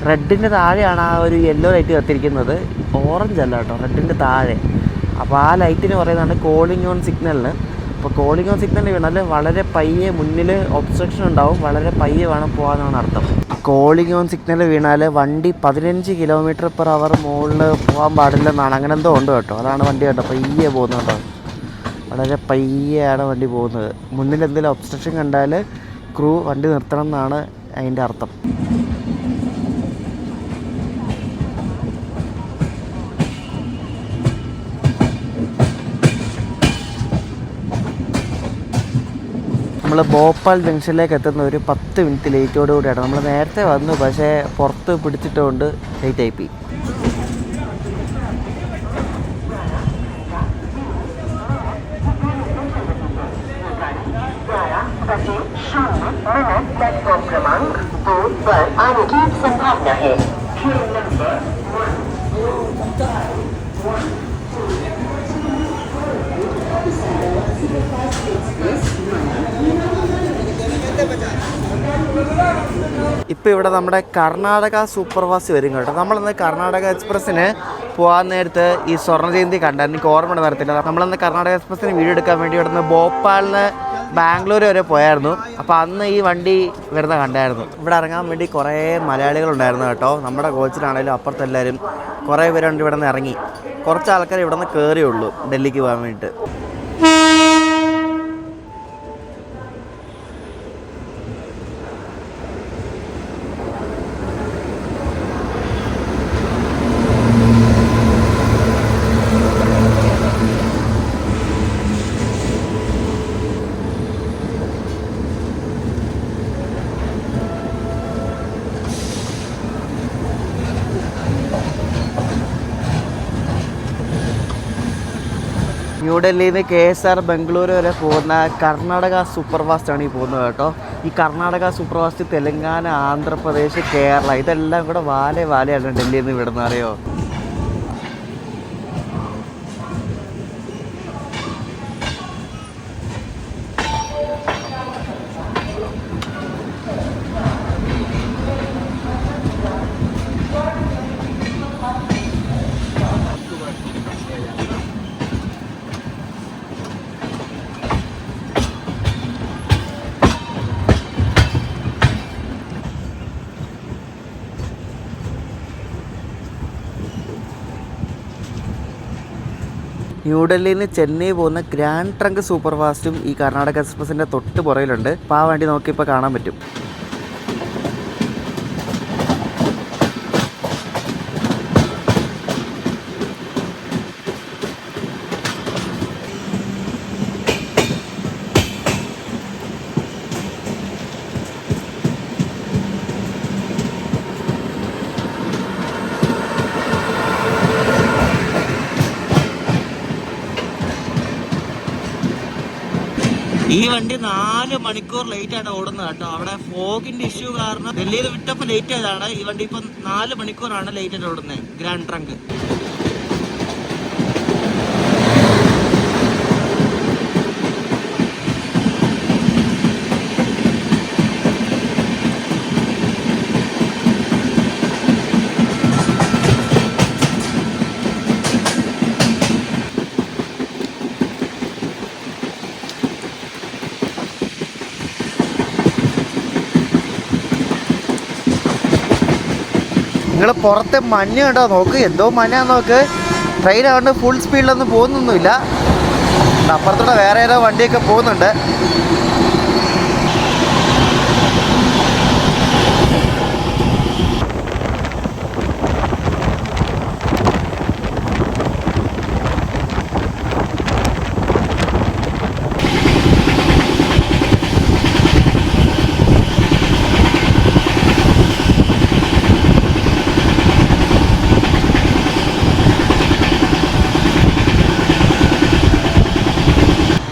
റെഡിൻ്റെ താഴെയാണ് ആ ഒരു യെല്ലോ ലൈറ്റ് കത്തിരിക്കുന്നത്, ഓറഞ്ച് അല്ല കേട്ടോ, റെഡിൻ്റെ താഴെ. അപ്പോൾ ആ ലൈറ്റിന് പറയുന്നതാണ് കോളിംഗ് ഓൺ സിഗ്നലിന്. അപ്പോൾ കോളിംഗ് ഓൺ സിഗ്നൽ വീണാൽ വളരെ പയ്യെ മുന്നിൽ ഒബ്സ്ട്രക്ഷൻ ഉണ്ടാവും, വളരെ പയ്യെ വേണം പോകാമെന്നാണ് അർത്ഥം. കോളിംഗ് ഓൺ സിഗ്നൽ വീണാൽ വണ്ടി 15 km/h മുകളിൽ പോകാൻ പാടില്ലെന്നാണ്, അങ്ങനെ എന്തോ ഉണ്ട് കേട്ടോ. അതാണ് വണ്ടി കേട്ടോ പയ്യെ പോകുന്നത് കേട്ടോ. വളരെ പയ്യെയാണ് വണ്ടി പോകുന്നത്. മുന്നിൽ എന്തെങ്കിലും ഒബ്സ്ട്രക്ഷൻ കണ്ടാൽ ക്രൂ വണ്ടി നിർത്തണം എന്നാണ് അതിൻ്റെ അർത്ഥം. നമ്മൾ ഭോപ്പാൽ ജംഗ്ഷനിലേക്ക് എത്തുന്ന ഒരു 10 മിനിറ്റ് ലേറ്റോടുകൂടിയാണ്. നമ്മൾ നേരത്തെ വന്നു, പക്ഷേ പുറത്ത് പിടിച്ചിട്ടുകൊണ്ട് ലേറ്റായിപ്പോയി. ഇപ്പോൾ ഇവിടെ നമ്മുടെ കർണാടക സൂപ്പർ ഫാസ്റ്റ് വരും കേട്ടോ. നമ്മളിന്ന് കർണാടക എക്സ്പ്രസ്സിന് പോകാൻ നേരത്ത് ഈ സ്വർണ്ണ ജയന്തി കണ്ടായിരുന്നു. എനിക്ക് ഓർമ്മ വരത്തില്ല. നമ്മളിന്ന് കർണാടക എക്സ്പ്രസ്സിന് വീഡിയോ എടുക്കാൻ വേണ്ടി ഇവിടെ നിന്ന് ഭോപ്പാലിന് ബാംഗ്ലൂർ വരെ പോയായിരുന്നു. അപ്പോൾ അന്ന് ഈ വണ്ടി വരുന്ന കണ്ടായിരുന്നു. ഇവിടെ ഇറങ്ങാൻ വേണ്ടി കുറേ മലയാളികളുണ്ടായിരുന്നു കേട്ടോ. നമ്മുടെ കോച്ചിലാണെങ്കിലും അപ്പുറത്തെല്ലാവരും കുറേ പേരുണ്ട് ഇവിടെ നിന്ന് ഇറങ്ങി. കുറച്ച് ആൾക്കാർ ഇവിടെ നിന്ന് കയറിയുള്ളൂ ഡൽഹിക്ക് പോകാൻ വേണ്ടിയിട്ട്. ന്യൂഡൽഹിയിൽ നിന്ന് KSR ബംഗളൂരു വരെ പോകുന്ന കർണാടക സൂപ്പർ ഫാസ്റ്റാണ് ഈ പോകുന്നത് കേട്ടോ. ഈ കർണാടക സൂപ്പർ ഫാസ്റ്റ് തെലങ്കാന, ആന്ധ്രാപ്രദേശ്, കേരള ഇതെല്ലാം കൂടെ വാലയാണ് ഡൽഹിയിൽ നിന്ന് വിടുന്നത് അറിയോ. ന്യൂഡൽഹിയിൽ നിന്ന് ചെന്നൈ പോകുന്ന ഗ്രാൻഡ് ട്രങ്ക് സൂപ്പർ ഫാസ്റ്റും ഈ കർണാടക എക്സ്പ്രസിൻ്റെ തൊട്ട് പുറയിലുണ്ട്. അപ്പോൾ ആ വണ്ടി നോക്കിയപ്പോൾ കാണാൻ പറ്റും. ഈ വണ്ടി 4 മണിക്കൂർ ലേറ്റ് ആണ് ഓടുന്നത് കേട്ടോ. അവിടെ ഫോഗിന്റെ ഇഷ്യൂ കാരണം ഡൽഹിയിൽ വിട്ടപ്പോൾ ലേറ്റ് ആയതാണ്. ഈ വണ്ടി ഇപ്പം 4 മണിക്കൂറാണ് ലേറ്റ് ആയിട്ട് ഓടുന്നത് ഗ്രാൻഡ് ട്രങ്ക്. നിങ്ങൾ പുറത്തെ മഞ്ഞ് കണ്ടോ, നോക്ക് എന്തോ മഞ്ഞാന്ന് നോക്ക്. ട്രെയിൻ അതുകൊണ്ട് ഫുൾ സ്പീഡിലൊന്നും പോകുന്നൊന്നുമില്ല. അപ്പുറത്തൂടെ വേറെ ഏതോ വണ്ടിയൊക്കെ പോകുന്നുണ്ട്.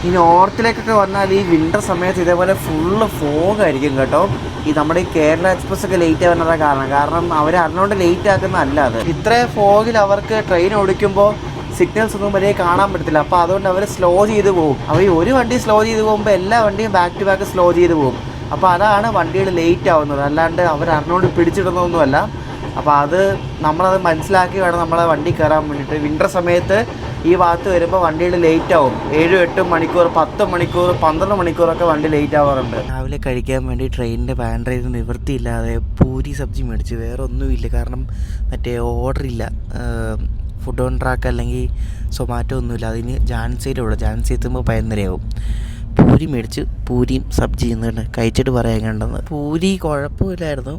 ഈ നോർത്തിലേക്കൊക്കെ വന്നാൽ ഈ വിൻ്റർ സമയത്ത് ഇതേപോലെ ഫുള്ള് ഫോഗായിരിക്കും കേട്ടോ. ഈ നമ്മുടെ ഈ കേരള എക്സ്പ്രസ് ഒക്കെ ലേറ്റ് ആവുന്നതാണ് കാരണം അവർ അറിഞ്ഞുകൊണ്ട് ലേറ്റ് ആക്കുന്നതല്ല അത്. ഇത്രയും ഫോഗിൽ അവർക്ക് ട്രെയിൻ ഓടിക്കുമ്പോൾ സിഗ്നൽസ് ഒന്നും വലിയ കാണാൻ പറ്റത്തില്ല. അപ്പോൾ അതുകൊണ്ട് അവർ സ്ലോ ചെയ്ത് പോകും. അവർ ഈ ഒരു വണ്ടി സ്ലോ ചെയ്ത് പോകുമ്പോൾ എല്ലാ വണ്ടിയും ബാക്ക് ടു ബാക്ക് സ്ലോ ചെയ്ത് പോകും. അപ്പോൾ അതാണ് വണ്ടികൾ ലേറ്റ് ആവുന്നത്, അല്ലാണ്ട് അവർ അറിഞ്ഞുകൊണ്ട് പിടിച്ചിടുന്നതൊന്നുമല്ല. അപ്പോൾ അത് നമ്മളത് മനസ്സിലാക്കി വേണം നമ്മളെ വണ്ടി കയറാൻ വേണ്ടിയിട്ട്. വിൻ്റർ സമയത്ത് ഈ ഭാഗത്ത് വരുമ്പോൾ വണ്ടികൾ ലേറ്റ് ആവും. 7-8 മണിക്കൂർ, 10 മണിക്കൂർ, 12 മണിക്കൂറൊക്കെ വണ്ടി ലേറ്റ് ആവാറുണ്ട്. രാവിലെ കഴിക്കാൻ വേണ്ടി ട്രെയിനിൻ്റെ പാൻട്രയിൽ നിവൃത്തിയില്ലാതെ പൂരി സബ്ജി മേടിച്ച്. വേറെ ഒന്നുമില്ല, കാരണം മറ്റേ ഓർഡറില്ല. ഫുഡ് ഓൺ ട്രാക്ക് അല്ലെങ്കിൽ സൊമാറ്റോ ഒന്നുമില്ല. അതിന് ജാൻസിയിലുള്ള ജാൻസി എത്തുമ്പോൾ 11:30 പൂരി മേടിച്ച് പൂരിയും സബ്ജി എന്നുണ്ട് കഴിച്ചിട്ട് പറയാൻ കണ്ടെന്ന്. പൂരി കുഴപ്പമില്ലായിരുന്നു,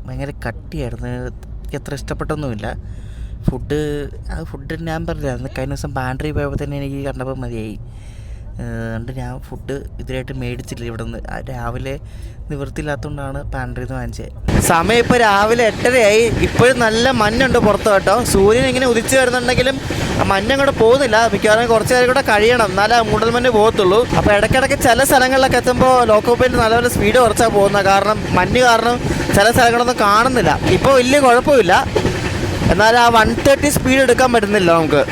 ഭയങ്കര കട്ടിയായിരുന്നു, എനിക്ക് അത്ര ഇഷ്ടപ്പെട്ടൊന്നുമില്ല. ഫുഡ് ഞാൻ പറഞ്ഞില്ലായിരുന്നു, കഴിഞ്ഞ ദിവസം പാൻട്രി പോയപ്പോൾ തന്നെ എനിക്ക് കണ്ടപ്പോൾ മതിയായി. അതുകൊണ്ട് ഞാൻ ഫുഡ് ഇതിലായിട്ട് മേടിച്ചില്ല ഇവിടെ നിന്ന്. രാവിലെ നിവൃത്തിയില്ലാത്തതുകൊണ്ടാണ് പാൻട്രിയിൽ നിന്ന് വാങ്ങിച്ചത്. സമയം ഇപ്പോൾ രാവിലെ 8:30. ഇപ്പോഴും നല്ല മഞ്ഞുണ്ട് പുറത്ത് കേട്ടോ. സൂര്യൻ ഇങ്ങനെ ഉദിച്ചു വരുന്നുണ്ടെങ്കിലും മഞ്ഞങ്ങോട്ട് പോകുന്നില്ല. മിക്കവാറും കുറച്ച് നേരം കൂടെ കഴിയണം, എന്നാലേ മൂടൽമഞ്ഞ് പോകത്തുള്ളൂ. അപ്പോൾ ഇടയ്ക്കിടയ്ക്ക് ചില സ്ഥലങ്ങളിലൊക്കെ എത്തുമ്പോൾ ലോക്കോ പൈലറ്റ് നല്ലപോലെ സ്പീഡ് കുറച്ചാണ് പോകുന്നത്, കാരണം മഞ്ഞ് കാരണം ചില സ്ഥലങ്ങളൊന്നും കാണുന്നില്ല. ഇപ്പോൾ വലിയ കുഴപ്പമില്ല, എന്നാൽ ആ 130 സ്പീഡ് എടുക്കാൻ പറ്റുന്നില്ല നമുക്ക്.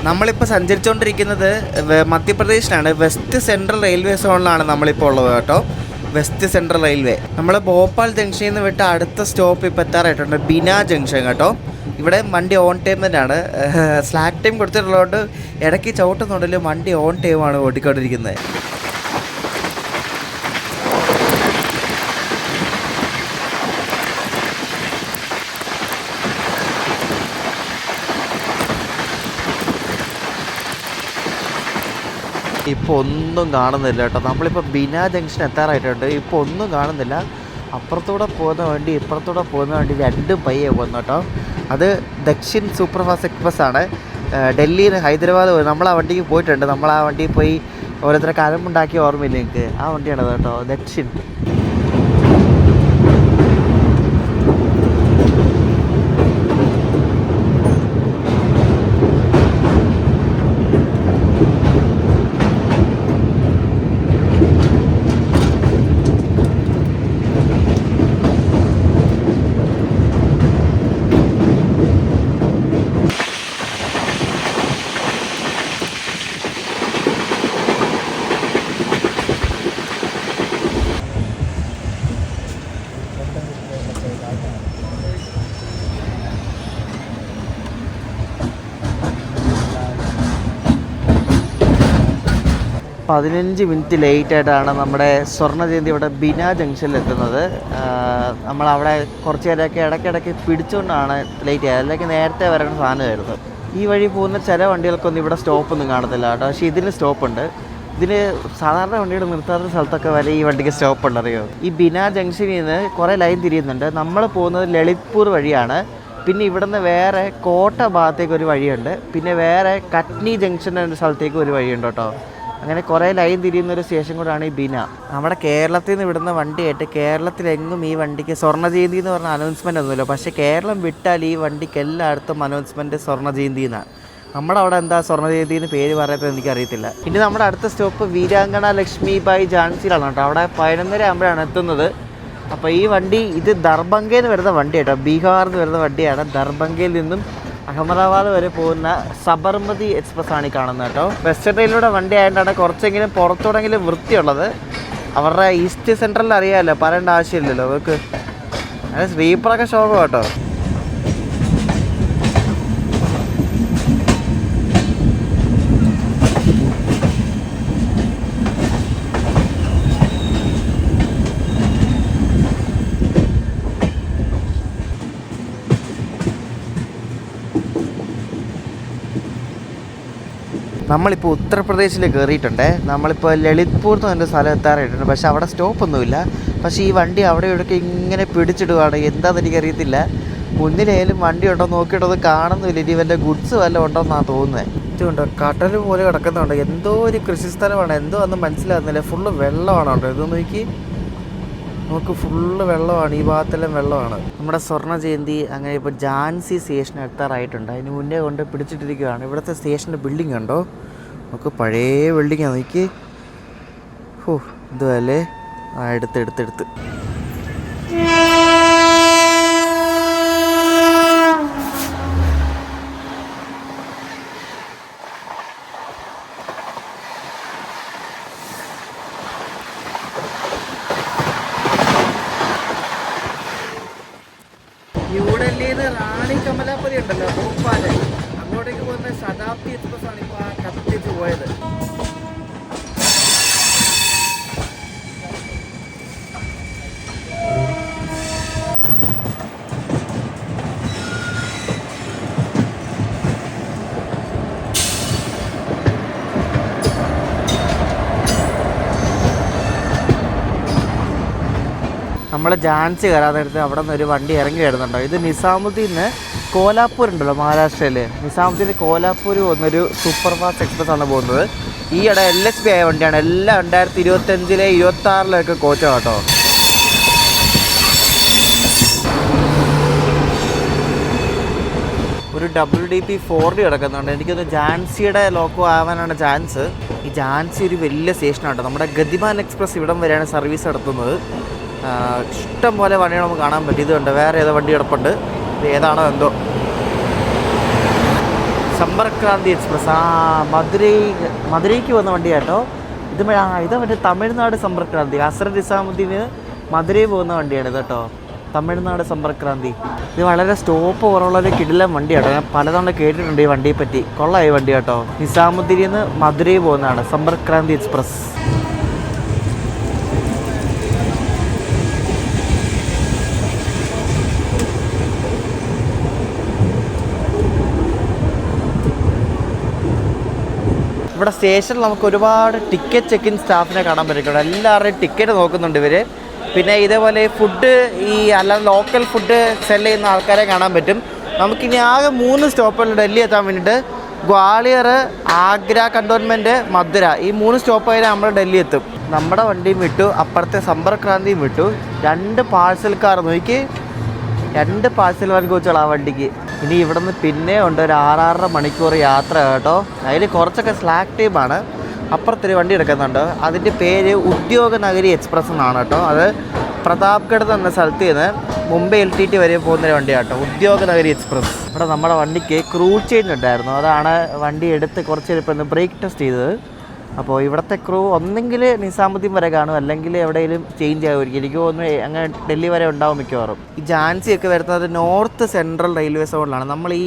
നമ്മളിപ്പോൾ സഞ്ചരിച്ചുകൊണ്ടിരിക്കുന്നത് മധ്യപ്രദേശിലാണ്. വെസ്റ്റ് സെൻട്രൽ റെയിൽവേ സോണിലാണ് നമ്മളിപ്പോൾ ഉള്ളത് കേട്ടോ. West central railway. നമ്മൾ ഭോപ്പാൽ ജംഗ്ഷനിൽ നിന്ന് വിട്ട് അടുത്ത സ്റ്റോപ്പ് ഇപ്പോൾ എത്താറായിട്ടുണ്ട്, ബിന ജംഗ്ഷൻ കേട്ടോ. ഇവിടെ വണ്ടി ഓൺ ടൈം തന്നെയാണ്. സ്ലാക്ക് ടൈം കൊടുത്തിട്ടുള്ളതുകൊണ്ട് ഇടയ്ക്ക് ചവിട്ടുന്നുണ്ടെങ്കിലും വണ്ടി ഓൺ ടൈമാണ് ഓടിക്കൊണ്ടിരിക്കുന്നത്. ഇപ്പോൾ ഒന്നും കാണുന്നില്ല കേട്ടോ. നമ്മളിപ്പോൾ ബിന ജംഗ്ഷൻ എത്താറായിട്ടുണ്ട്. ഇപ്പോൾ ഒന്നും കാണുന്നില്ല. അപ്പുറത്തൂടെ പോകുന്ന വണ്ടി ഇപ്പുറത്തൂടെ പോകുന്ന വണ്ടി രണ്ടും പയ്യെ പോകുന്നു കേട്ടോ. അത് ദക്ഷിൺ സൂപ്പർ ഫാസ്റ്റ് എക്സ്പ്രസ് ആണ്. ഡൽഹിയിൽ നിന്ന് ഹൈദരാബാദ് നമ്മൾ ആ വണ്ടിക്ക് പോയിട്ടുണ്ട്. നമ്മൾ ആ വണ്ടിയിൽ പോയി ഓരോരുത്തരെ കലമ്പുണ്ടാക്കിയ ഓർമ്മയില്ല എനിക്ക്. ആ വണ്ടിയാണത് കേട്ടോ, ദക്ഷിൺ. പതിനഞ്ച് മിനിറ്റ് ലേറ്റായിട്ടാണ് നമ്മുടെ സ്വർണ്ണജയന്തി ഇവിടെ ബിന ജംഗ്ഷനിൽ എത്തുന്നത്. നമ്മളവിടെ കുറച്ച് നേരമൊക്കെ ഇടയ്ക്കിടയ്ക്ക് പിടിച്ചുകൊണ്ടാണ് ലേറ്റ് ആയത്, അല്ലെങ്കിൽ നേരത്തെ വരേണ്ട സാധനമായിരുന്നു. ഈ വഴി പോകുന്ന ചില വണ്ടികൾക്കൊന്നും ഇവിടെ സ്റ്റോപ്പൊന്നും കാണത്തില്ല കേട്ടോ, പക്ഷേ ഇതിന് സ്റ്റോപ്പുണ്ട്. ഇതിന് സാധാരണ വണ്ടിയുടെ നിർത്താത്ത സ്ഥലത്തൊക്കെ വരെ ഈ വണ്ടിക്ക് സ്റ്റോപ്പുണ്ട്, അറിയോ. ഈ ബിന ജംഗ്ഷനിൽ നിന്ന് കുറേ ലൈൻ തിരിയുന്നുണ്ട്. നമ്മൾ പോകുന്നത് ലളിത്പൂർ വഴിയാണ്. പിന്നെ ഇവിടുന്ന് വേറെ കോട്ട ഭാഗത്തേക്ക് ഒരു വഴിയുണ്ട്. പിന്നെ വേറെ കട്നി ജംഗ്ഷൻ എന്ന സ്ഥലത്തേക്ക് ഒരു വഴിയുണ്ട് കേട്ടോ. അങ്ങനെ കുറേ ലൈൻ തിരിയുന്നൊരു സ്റ്റേഷൻ കൂടാണ് ഈ ബിന. നമ്മുടെ കേരളത്തിൽ നിന്ന് വിടുന്ന വണ്ടിയായിട്ട് കേരളത്തിലെങ്ങും ഈ വണ്ടിക്ക് സ്വർണ്ണജയന്തി എന്ന് പറഞ്ഞ അനൗൺസ്മെൻ്റ് ഒന്നുമില്ല. പക്ഷേ കേരളം വിട്ടാൽ ഈ വണ്ടിക്ക് എല്ലായിടത്തും അനൗൺസ്മെൻറ്റ് സ്വർണ്ണജയന്തി എന്നാണ്. നമ്മുടെ അവിടെ എന്താ സ്വർണ്ണജയന്തി എന്ന് പേര് പറയുന്നത് എനിക്കറിയത്തില്ല. ഇനി നമ്മുടെ അടുത്ത സ്റ്റോപ്പ് വീരാങ്കണ ലക്ഷ്മിബായി ഝാൻസിയിലാണ് കേട്ടോ. അവിടെ 11:30 ആകുമ്പോഴാണ് എത്തുന്നത്. അപ്പോൾ ഈ വണ്ടി ഇത് ദർഭംഗയിൽ നിന്ന് വരുന്ന വണ്ടി കേട്ടോ, ബീഹാറിൽ നിന്ന് വരുന്ന വണ്ടിയാണ്. ദർഭംഗയിൽ നിന്നും അഹമ്മദാബാദ് വരെ പോകുന്ന സബർമതി എക്സ്പ്രസ് ആണ് ഈ കാണുന്നത് കേട്ടോ. വെസ്റ്റേൺ റെയിലിലൂടെ വണ്ടി ആയതുകൊണ്ടാണ് കുറച്ചെങ്കിലും പുറത്തോടെങ്കിലും വൃത്തിയുള്ളത്. അവരുടെ ഈസ്റ്റ് സെൻട്രലിൽ അറിയാമല്ലോ, പറയേണ്ട ആവശ്യമില്ലല്ലോ അവർക്ക്. അത് സ്ലീപ്പറൊക്കെ ശോകം കേട്ടോ. നമ്മളിപ്പോൾ ഉത്തർപ്രദേശിൽ കയറിയിട്ടുണ്ട്. നമ്മളിപ്പോൾ ലളിത്പൂർ എന്ന് പറഞ്ഞ സ്ഥലം എത്താറായിട്ടുണ്ട്. പക്ഷേ അവിടെ സ്റ്റോപ്പൊന്നുമില്ല. പക്ഷേ ഈ വണ്ടി അവിടെ ഇവിടെയൊക്കെ ഇങ്ങനെ പിടിച്ചിടുകയാണ്. എന്താണെന്ന് എനിക്കറിയത്തില്ല. മുന്നിലായാലും വണ്ടി ഉണ്ടോ നോക്കിയിട്ടൊന്നും കാണുന്നില്ല. ഇനി ഇവൻ്റെ ഗുഡ്സ് വല്ലതും ഉണ്ടോയെന്നാണ് തോന്നുന്നത്. ഇതുണ്ടോ കടൽ പോലെ കിടക്കുന്നുണ്ട്. എന്തോ ഒരു കൃഷിസ്ഥലമാണ്. എന്തോ ഒന്നും മനസ്സിലാകുന്നില്ല. ഫുള്ള് വെള്ളമാണ് കേട്ടോ. ഇതൊന്ന് നോക്ക് ഫുള്ള് വെള്ളമാണ്. ഈ ഭാഗത്തെല്ലാം വെള്ളമാണ്. നമ്മുടെ സ്വർണ്ണ ജയന്തി അങ്ങനെ ഇപ്പോൾ ഝാൻസി സ്റ്റേഷൻ എത്താറായിട്ടുണ്ട്. അതിന് മുന്നേ കൊണ്ട് പിടിച്ചിട്ടിരിക്കുകയാണ്. ഇവിടുത്തെ സ്റ്റേഷൻ്റെ ബിൽഡിംഗ് ഉണ്ടോ നമുക്ക്? പഴയ ബിൽഡിങ്ങാണ്. നോക്കി ഇതുവല്ലേ. എടുത്ത് ന്യൂഡൽഹിയിൽ നിന്ന് റാണി കമലാപതി ഉണ്ടല്ലോ, ഭോപ്പാല്, അങ്ങോട്ടേക്ക് പോകുന്ന ശതാബ്ദി എക്സ്പ്രസ് ആണ് ഇപ്പോൾ കത്തിച്ച് പോയത്. നമ്മൾ ഝാൻസി കയറാൻ നേരത്ത് അവിടെ നിന്ന് ഒരു വണ്ടി ഇറങ്ങി വരുന്നുണ്ടോ. ഇത് നിസാമുദ്ദീന് കോലാപ്പൂർ ഉണ്ടല്ലോ മഹാരാഷ്ട്രയിൽ. നിസാമുദ്ദീന് കോലാപ്പൂർ പോകുന്നൊരു സൂപ്പർ ഫാസ്റ്റ് എക്സ്പ്രസ് ആണ് പോകുന്നത്. ഈയിടെ LHB ആയ വണ്ടിയാണ്. എല്ലാം 2025 26 കോച്ചാണ് കേട്ടോ. ഒരു WDP 4D കിടക്കുന്നുണ്ട്. എനിക്കൊന്ന് ഝാൻസിയുടെ ലോക്കോ ആവാനാണ് ചാൻസ്. ഈ ഝാൻസി ഒരു വലിയ സ്റ്റേഷനാണ് കേട്ടോ. നമ്മുടെ ഗതിമാൻ എക്സ്പ്രസ് ഇവിടം വരെയാണ് സർവീസ് നടത്തുന്നത്. ഇഷ്ടം പോലെ വണ്ടികൾ നമുക്ക് കാണാൻ പറ്റും. ഇതുണ്ട്, വേറെ ഏതോ വണ്ടി കിടപ്പുണ്ട്. ഇത് ഏതാണോ എന്തോ. സമ്പർക്രാന്തി എക്സ്പ്രസ്. മധുരയ്ക്ക് വന്ന വണ്ടിയാട്ടോ ഇത്. ഇത് മറ്റേ തമിഴ്നാട് സമ്പർക്രാന്തി. ഹസ്രത്ത് നിസാമുദ്ദീന് മധുരയിൽ പോകുന്ന വണ്ടിയാണ് ഇത് കേട്ടോ. തമിഴ്നാട് സമ്പർക്രാന്തി. ഇത് വളരെ സ്റ്റോപ്പ് കുറവുള്ളൊരു കിടിലം വണ്ടിയാട്ടോ. ഞാൻ പലതവണ കേട്ടിട്ടുണ്ട് ഈ വണ്ടിയെ പറ്റി. കൊള്ളായി വണ്ടി കേട്ടോ. നിസാമുദ്ദീനിൽ നിന്ന് മധുരയിൽ പോകുന്നതാണ് സമ്പർക്രാന്തി എക്സ്പ്രസ്. ഇവിടെ സ്റ്റേഷനിൽ നമുക്ക് ഒരുപാട് ടിക്കറ്റ് ചെക്കിൻ സ്റ്റാഫിനെ കാണാൻ പറ്റും. എല്ലാവരുടെയും ടിക്കറ്റ് നോക്കുന്നുണ്ട് ഇവർ. പിന്നെ ഇതേപോലെ ഫുഡ്, ഈ അല്ലാതെ ലോക്കൽ ഫുഡ് സെല് ചെയ്യുന്ന ആൾക്കാരെ കാണാൻ പറ്റും. നമുക്കിനി ആകെ 3 സ്റ്റോപ്പുകൾ ഡൽഹി എത്താൻ വേണ്ടിയിട്ട്. ഗ്വാളിയർ, ആഗ്ര കണ്ടോൺമെൻറ്റ്, മധുര. ഈ 3 സ്റ്റോപ്പായാലും നമ്മൾ ഡൽഹി എത്തും. നമ്മുടെ വണ്ടിയും വിട്ടു, അപ്പുറത്തെ സമ്പർക്രാന്തിയും വിട്ടു. 2 പാഴ്സൽക്കാർ നോക്കി, 2 പാഴ്സൽ വണ്ടി കോച്ചുകൾ ആ വണ്ടിക്ക്. ഇനി ഇവിടെ നിന്ന് പിന്നെ ഉണ്ട് ഒരു 6-6.5 മണിക്കൂർ യാത്ര കേട്ടോ. അതിൽ കുറച്ചൊക്കെ സ്ലാക്ക് ടൈമാണ്. അപ്പുറത്തൊരു വണ്ടി എടുക്കുന്നുണ്ട്. അതിൻ്റെ പേര് ഉദ്യോഗനഗരി എക്സ്പ്രസ് എന്നാണ് കേട്ടോ. അത് പ്രതാപ്ഗഡ് എന്ന സ്ഥലത്ത് നിന്ന് മുംബൈ LTT വരെ പോകുന്നൊരു വണ്ടിയാണ് കേട്ടോ, ഉദ്യോഗനഗരി എക്സ്പ്രസ്. ഇവിടെ നമ്മുടെ വണ്ടിക്ക് ക്രൂ ചേഞ്ച് ഉണ്ടായിരുന്നു. അതാണ് വണ്ടി എടുത്ത് കുറച്ച് നേരം ബ്രേക്ക് ടെസ്റ്റ് ചെയ്തത്. അപ്പോൾ ഇവിടുത്തെ ക്രൂ ഒന്നെങ്കിൽ നിസാമുദ്ദീൻ വരെ കാണും, അല്ലെങ്കിൽ എവിടെയെങ്കിലും ചേഞ്ച് ആകുമായിരിക്കും. എനിക്ക് തോന്നുന്നു അങ്ങനെ ഡൽഹി വരെ ഉണ്ടാവും മിക്കവാറും. ഈ ഝാൻസിയൊക്കെ വരുന്നത് നോർത്ത് സെൻട്രൽ റെയിൽവേ സോണിലാണ്. നമ്മൾ ഈ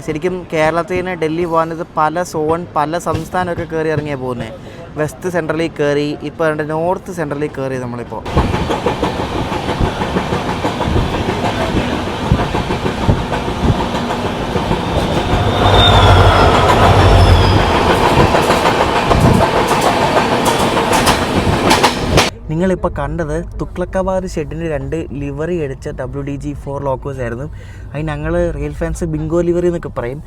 ശരിക്കും കേരളത്തിൽ നിന്ന് ഡൽഹി പോകുന്നത് പല സോൺ, പല സംസ്ഥാനമൊക്കെ കയറി ഇറങ്ങിയാണ് പോകുന്നത്. വെസ്റ്റ് സെൻട്രലിൽ കയറി, ഇപ്പോൾ നോർത്ത് സെൻട്രലിൽ കയറി നമ്മളിപ്പോൾ. നിങ്ങളിപ്പോൾ കണ്ടത് തുഗ്ലക്കാബാദ് ഷെഡിന് 2 ലിവറി അടിച്ച WDG4 ലോക്കോസ് ആയിരുന്നു. അത് ഞങ്ങൾ റിയൽ ഫാൻസ് ബിങ്കോ ലിവറി എന്നൊക്കെ പറയും.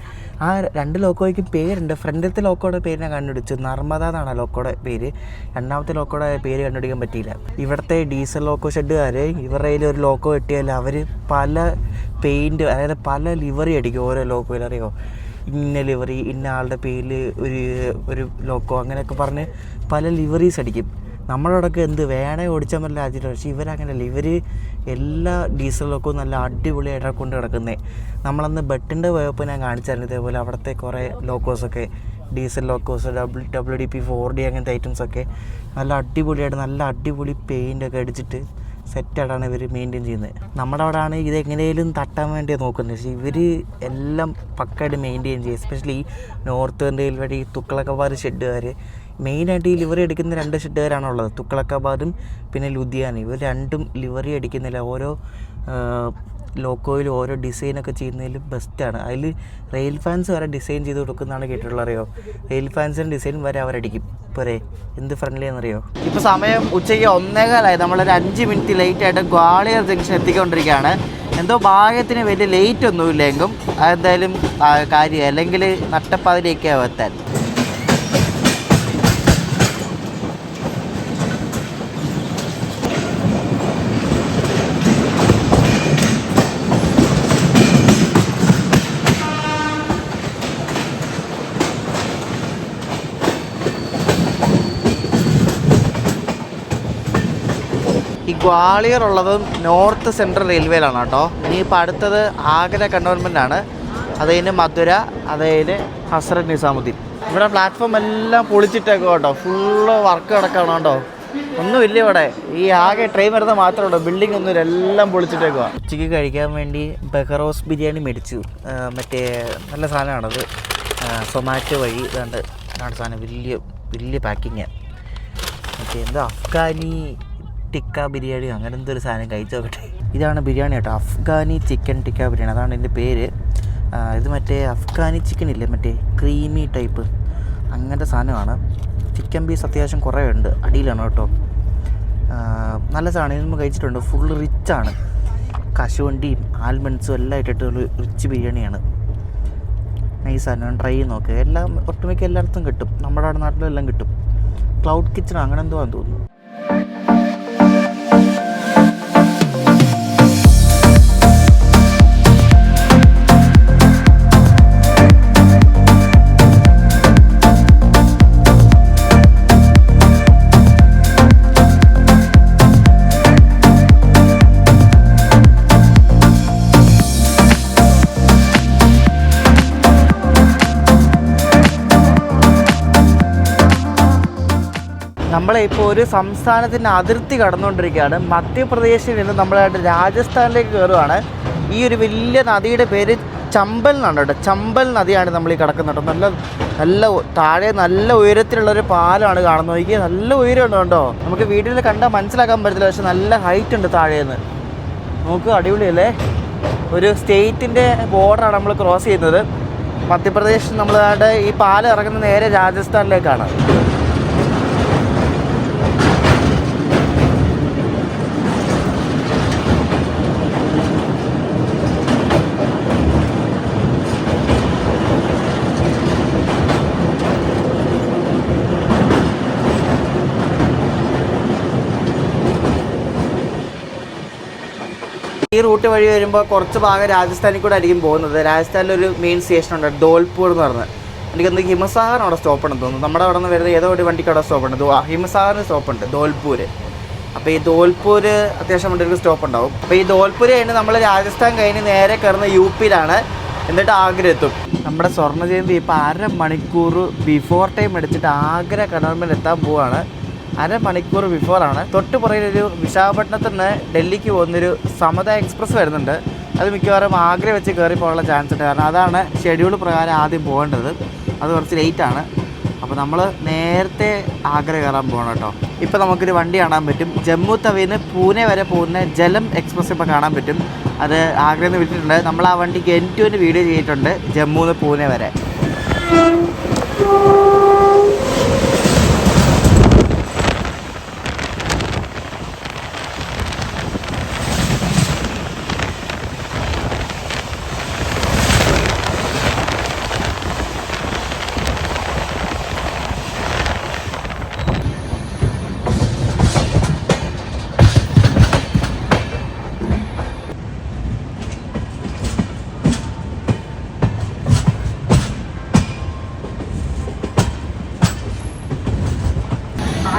ആ 2 ലോക്കോയ്ക്കും പേരുണ്ട്. ഫ്രണ്ടിലത്തെ ലോക്കോയുടെ പേര് ഞാൻ കണ്ടുപിടിച്ചു, നർമ്മദ എന്നാണ് ലോക്കോയുടെ പേര്. രണ്ടാമത്തെ ലോക്കോയുടെ പേര് കണ്ടുപിടിക്കാൻ പറ്റിയില്ല. ഇവിടുത്തെ ഡീസൽ ലോക്കോ ഷെഡുകാർ ഇവരുടെ കയ്യിൽ ഒരു ലോക്കോ കിട്ടിയാൽ അവർ പല പെയിൻറ്റ്, അതായത് പല ലിവറി അടിക്കും ഓരോ ലോക്കോയിൽ. അറിയോ, ഇന്ന ലിവറി, ഇന്ന ആളുടെ പേരിൽ ഒരു ലോക്കോ, അങ്ങനെയൊക്കെ പറഞ്ഞ് പല ലിവറീസ് അടിക്കും. നമ്മളോടൊക്കെ എന്ത് വേണേ ഓടിച്ചാൽ പറ്റില്ല രാജ്യത്ത്. പക്ഷേ ഇവരങ്ങനെയല്ല. ഇവർ എല്ലാ ഡീസലൊക്കെ നല്ല അടിപൊളിയായിട്ടാണ് കൊണ്ട് കിടക്കുന്നത്. നമ്മളന്ന് ബെട്ടിൻ്റെ പോയപ്പോൾ ഞാൻ കാണിച്ചായിരുന്നു ഇതേപോലെ അവിടുത്തെ കുറേ ലോക്കോസൊക്കെ, ഡീസൽ ലോക്കോസ്, WDP 4D അങ്ങനത്തെ ഐറ്റംസൊക്കെ നല്ല അടിപൊളിയായിട്ട് നല്ല അടിപൊളി പെയിൻ്റൊക്കെ അടിച്ചിട്ട് സെറ്റായിട്ടാണ് ഇവർ മെയിൻറ്റെയിൻ ചെയ്യുന്നത്. നമ്മുടെ അവിടെ ആണ് ഇതെങ്ങനെയും തട്ടാൻ വേണ്ടി നോക്കുന്നത്. പക്ഷേ ഇവർ എല്ലാം പക്കായിട്ട് മെയിൻറ്റെയിൻ ചെയ്യും. എസ്പെഷ്യലി നോർത്ത് ഇന്ത്യയിൽ വഴി തുഗ്ലക്കാബാദ് ഷെഡുകാർ മെയിനായിട്ട് ഈ ലിവറി അടിക്കുന്ന 2 ഷെഡുകാരാണുള്ളത്, തുഗ്ലക്കാബാദും പിന്നെ ലുധിയാനയും. ഇവർ രണ്ടും ലിവറി അടിക്കുന്നില്ല. ഓരോ ലോക്കോയിൽ ഓരോ ഡിസൈനൊക്കെ ചെയ്യുന്നതിൽ ബെസ്റ്റാണ്. അതിൽ റെയിൽ ഫാൻസ് വരെ ഡിസൈൻ ചെയ്ത് കൊടുക്കുന്നതാണ് കേട്ടിട്ടുള്ളത്. അറിയോ, റെയിൽ ഫാൻസിൻ്റെ ഡിസൈൻ വരെ അവരടിക്കും. പോരെ, എന്ത് ഫ്രണ്ട്ലി ആണെന്നറിയോ. ഇപ്പോൾ സമയം ഉച്ചയ്ക്ക് 1:15. നമ്മളൊരു 5 മിനിറ്റ് ലേറ്റായിട്ട് ഗ്വാളിയർ ജംഗ്ഷൻ എത്തിക്കൊണ്ടിരിക്കുകയാണ്. എന്തോ ഭാഗ്യത്തിന് വലിയ ലേറ്റ് ഒന്നുമില്ലെങ്കിലും അതെന്തായാലും കാര്യം, അല്ലെങ്കിൽ നട്ടപ്പാതിരിയൊക്കെയാവും എത്താൻ. ഈ ഗ്വാളിയർ ഉള്ളത് നോർത്ത് സെൻട്രൽ റെയിൽവേയിലാണ് കേട്ടോ. ഇനിയിപ്പോൾ അടുത്തത് ആഗ്ര കണ്ടോൺമെൻറ്റാണ്, അത് കഴിഞ്ഞ് മധുര, അത് കഴിഞ്ഞ് ഹസ്രത്ത് നിസാമുദ്ദീൻ. ഇവിടെ പ്ലാറ്റ്ഫോം എല്ലാം പൊളിച്ചിട്ടേക്കും കേട്ടോ, ഫുള്ള് വർക്ക് കിടക്കണം കേട്ടോ. ഒന്നുമില്ല ഇവിടെ, ഈ ആകെ ട്രെയിൻ വരുന്നത് മാത്രമേ ഉള്ളൂ, ബിൽഡിംഗ് ഒന്നും എല്ലാം പൊളിച്ചിട്ടേക്കുക. ഉച്ചയ്ക്ക് കഴിക്കാൻ വേണ്ടി ബെഹറോസ് ബിരിയാണി മേടിച്ചു. മറ്റേ നല്ല സാധനമാണത്, സൊമാറ്റോ വഴി ഇതാണ്ട് സാധനം, വലിയ വലിയ പാക്കിങ്. മറ്റേ എന്താ അഫ്ഗാനി ടിക്ക ബിരിയാണി അങ്ങനെ എന്തൊരു സാധനം കഴിച്ചു നോക്കട്ടെ. ഇതാണ് ബിരിയാണി കേട്ടോ, അഫ്ഗാനി ചിക്കൻ ടിക്ക ബിരിയാണി, അതാണ് എൻ്റെ പേര്. ഇത് മറ്റേ അഫ്ഗാനി ചിക്കൻ ഇല്ലേ, മറ്റേ ക്രീമി ടൈപ്പ് അങ്ങനത്തെ സാധനമാണ്. ചിക്കൻ പീസ് അത്യാവശ്യം കുറേ ഉണ്ട്, അടിയിലാണ് കേട്ടോ. നല്ല സാധനം, ഇത് നമ്മൾ കഴിച്ചിട്ടുണ്ട്. ഫുള്ള് റിച്ചാണ്, കശുവണ്ടിയും ആൽമണ്ട്സും എല്ലാം ഇട്ടിട്ട് ഒരു റിച്ച് ബിരിയാണിയാണ്. നൈസാണ്, ട്രൈ ചെയ്ത് നോക്കുക. എല്ലാം ഒട്ടുമിക്ക എല്ലായിടത്തും കിട്ടും, നമ്മുടെ നാട്ടിലും എല്ലാം കിട്ടും. ക്ലൗഡ് കിച്ചൺ അങ്ങനെ എന്തോ ആണെന്ന് തോന്നുന്നു. നമ്മളിപ്പോൾ ഒരു സംസ്ഥാനത്തിൻ്റെ അതിർത്തി കടന്നുകൊണ്ടിരിക്കുകയാണ്. മധ്യപ്രദേശിൽ നിന്ന് നമ്മളായിട്ട് രാജസ്ഥാനിലേക്ക് കയറുകയാണ്. ഈ ഒരു വലിയ നദിയുടെ പേര് ചമ്പൽ എന്നാണ് കേട്ടോ. ചമ്പൽ നദിയാണ് നമ്മൾ ഈ കിടക്കുന്നത് കേട്ടോ. നല്ല നല്ല താഴെ നല്ല ഉയരത്തിലുള്ളൊരു പാലമാണ് കാണുന്നത്. നോക്കി, നല്ല ഉയരമുണ്ട് കേട്ടോ. നമുക്ക് വീഡിയോയിൽ കണ്ടാൽ മനസ്സിലാക്കാൻ പറ്റത്തില്ല, പക്ഷെ നല്ല ഹൈറ്റ് ഉണ്ട് താഴേന്ന്. നോക്ക്, അടിപൊളിയല്ലേ. ഒരു സ്റ്റേറ്റിൻ്റെ ബോർഡറാണ് നമ്മൾ ക്രോസ് ചെയ്യുന്നത്. മധ്യപ്രദേശ് നമ്മളായിട്ട് ഈ പാലം ഇറങ്ങുന്നത് നേരെ രാജസ്ഥാനിലേക്കാണ്. ഈ റൂട്ട് വഴി വരുമ്പോൾ കുറച്ച് ഭാഗം രാജസ്ഥാനിൽ കൂടെ ആയിരിക്കും പോകുന്നത്. രാജസ്ഥാനിലൊരു മെയിൻ സ്റ്റേഷനുണ്ട്, ധോൽപൂർ എന്ന് പറഞ്ഞത്. എനിക്കൊന്ന് ഹിമസാഗർ അവിടെ സ്റ്റോപ്പുണ്ടെന്ന് തോന്നുന്നു. നമ്മുടെ അവിടെ നിന്ന് വരുന്ന ഏതോ ഒരു വണ്ടിക്ക് അവിടെ സ്റ്റോപ്പുണ്ട്, ഹിമസാഗറിന് സ്റ്റോപ്പുണ്ട്, ധോൽപൂർ. അപ്പോൾ ഈ ധോൽപൂർ അത്യാവശ്യം വണ്ടികൾക്ക് സ്റ്റോപ്പ് ഉണ്ടാവും. അപ്പോൾ ഈ ധോൽപൂർ കഴിഞ്ഞ് നമ്മൾ രാജസ്ഥാൻ കഴിഞ്ഞ് നേരെ കയറുന്ന UP-യിലാണ്, എന്നിട്ട് ആഗ്ര എത്തും. നമ്മുടെ സ്വർണ്ണ ജയന്തി ഇപ്പോൾ 1/2 മണിക്കൂർ ബിഫോർ ടൈം എടുത്തിട്ട് ആഗ്ര കണ്ടോൺമെൻറ്റ് എത്താൻ പോവുകയാണ്. 1/2 മണിക്കൂർ ബിഫോറാണ്. തൊട്ട് പുറകിലൊരു വിശാഖപട്ടണത്തിൽ നിന്ന് ഡൽഹിക്ക് പോകുന്നൊരു സമത എക്സ്പ്രസ് വരുന്നുണ്ട്. അത് മിക്കവാറും ആഗ്ര വെച്ച് കയറി പോകാനുള്ള ചാൻസ് ഉണ്ട്, കാരണം അതാണ് ഷെഡ്യൂൾ പ്രകാരം ആദ്യം പോകേണ്ടത്. അത് കുറച്ച് ലേറ്റാണ്. അപ്പോൾ നമ്മൾ നേരത്തെ ആഗ്ര കയറാൻ പോകണം കേട്ടോ. ഇപ്പോൾ നമുക്കൊരു വണ്ടി കാണാൻ പറ്റും, ജമ്മു തവിന്ന് പൂനെ വരെ പോകുന്ന ജലം എക്സ്പ്രസ് ഇപ്പോൾ കാണാൻ പറ്റും. അത് ആഗ്രയിൽ നിന്ന് വിട്ടിട്ടുണ്ട്. നമ്മൾ ആ വണ്ടിക്ക് N2 വീഡിയോ ചെയ്തിട്ടുണ്ട്, ജമ്മുന്ന് പൂനെ വരെ.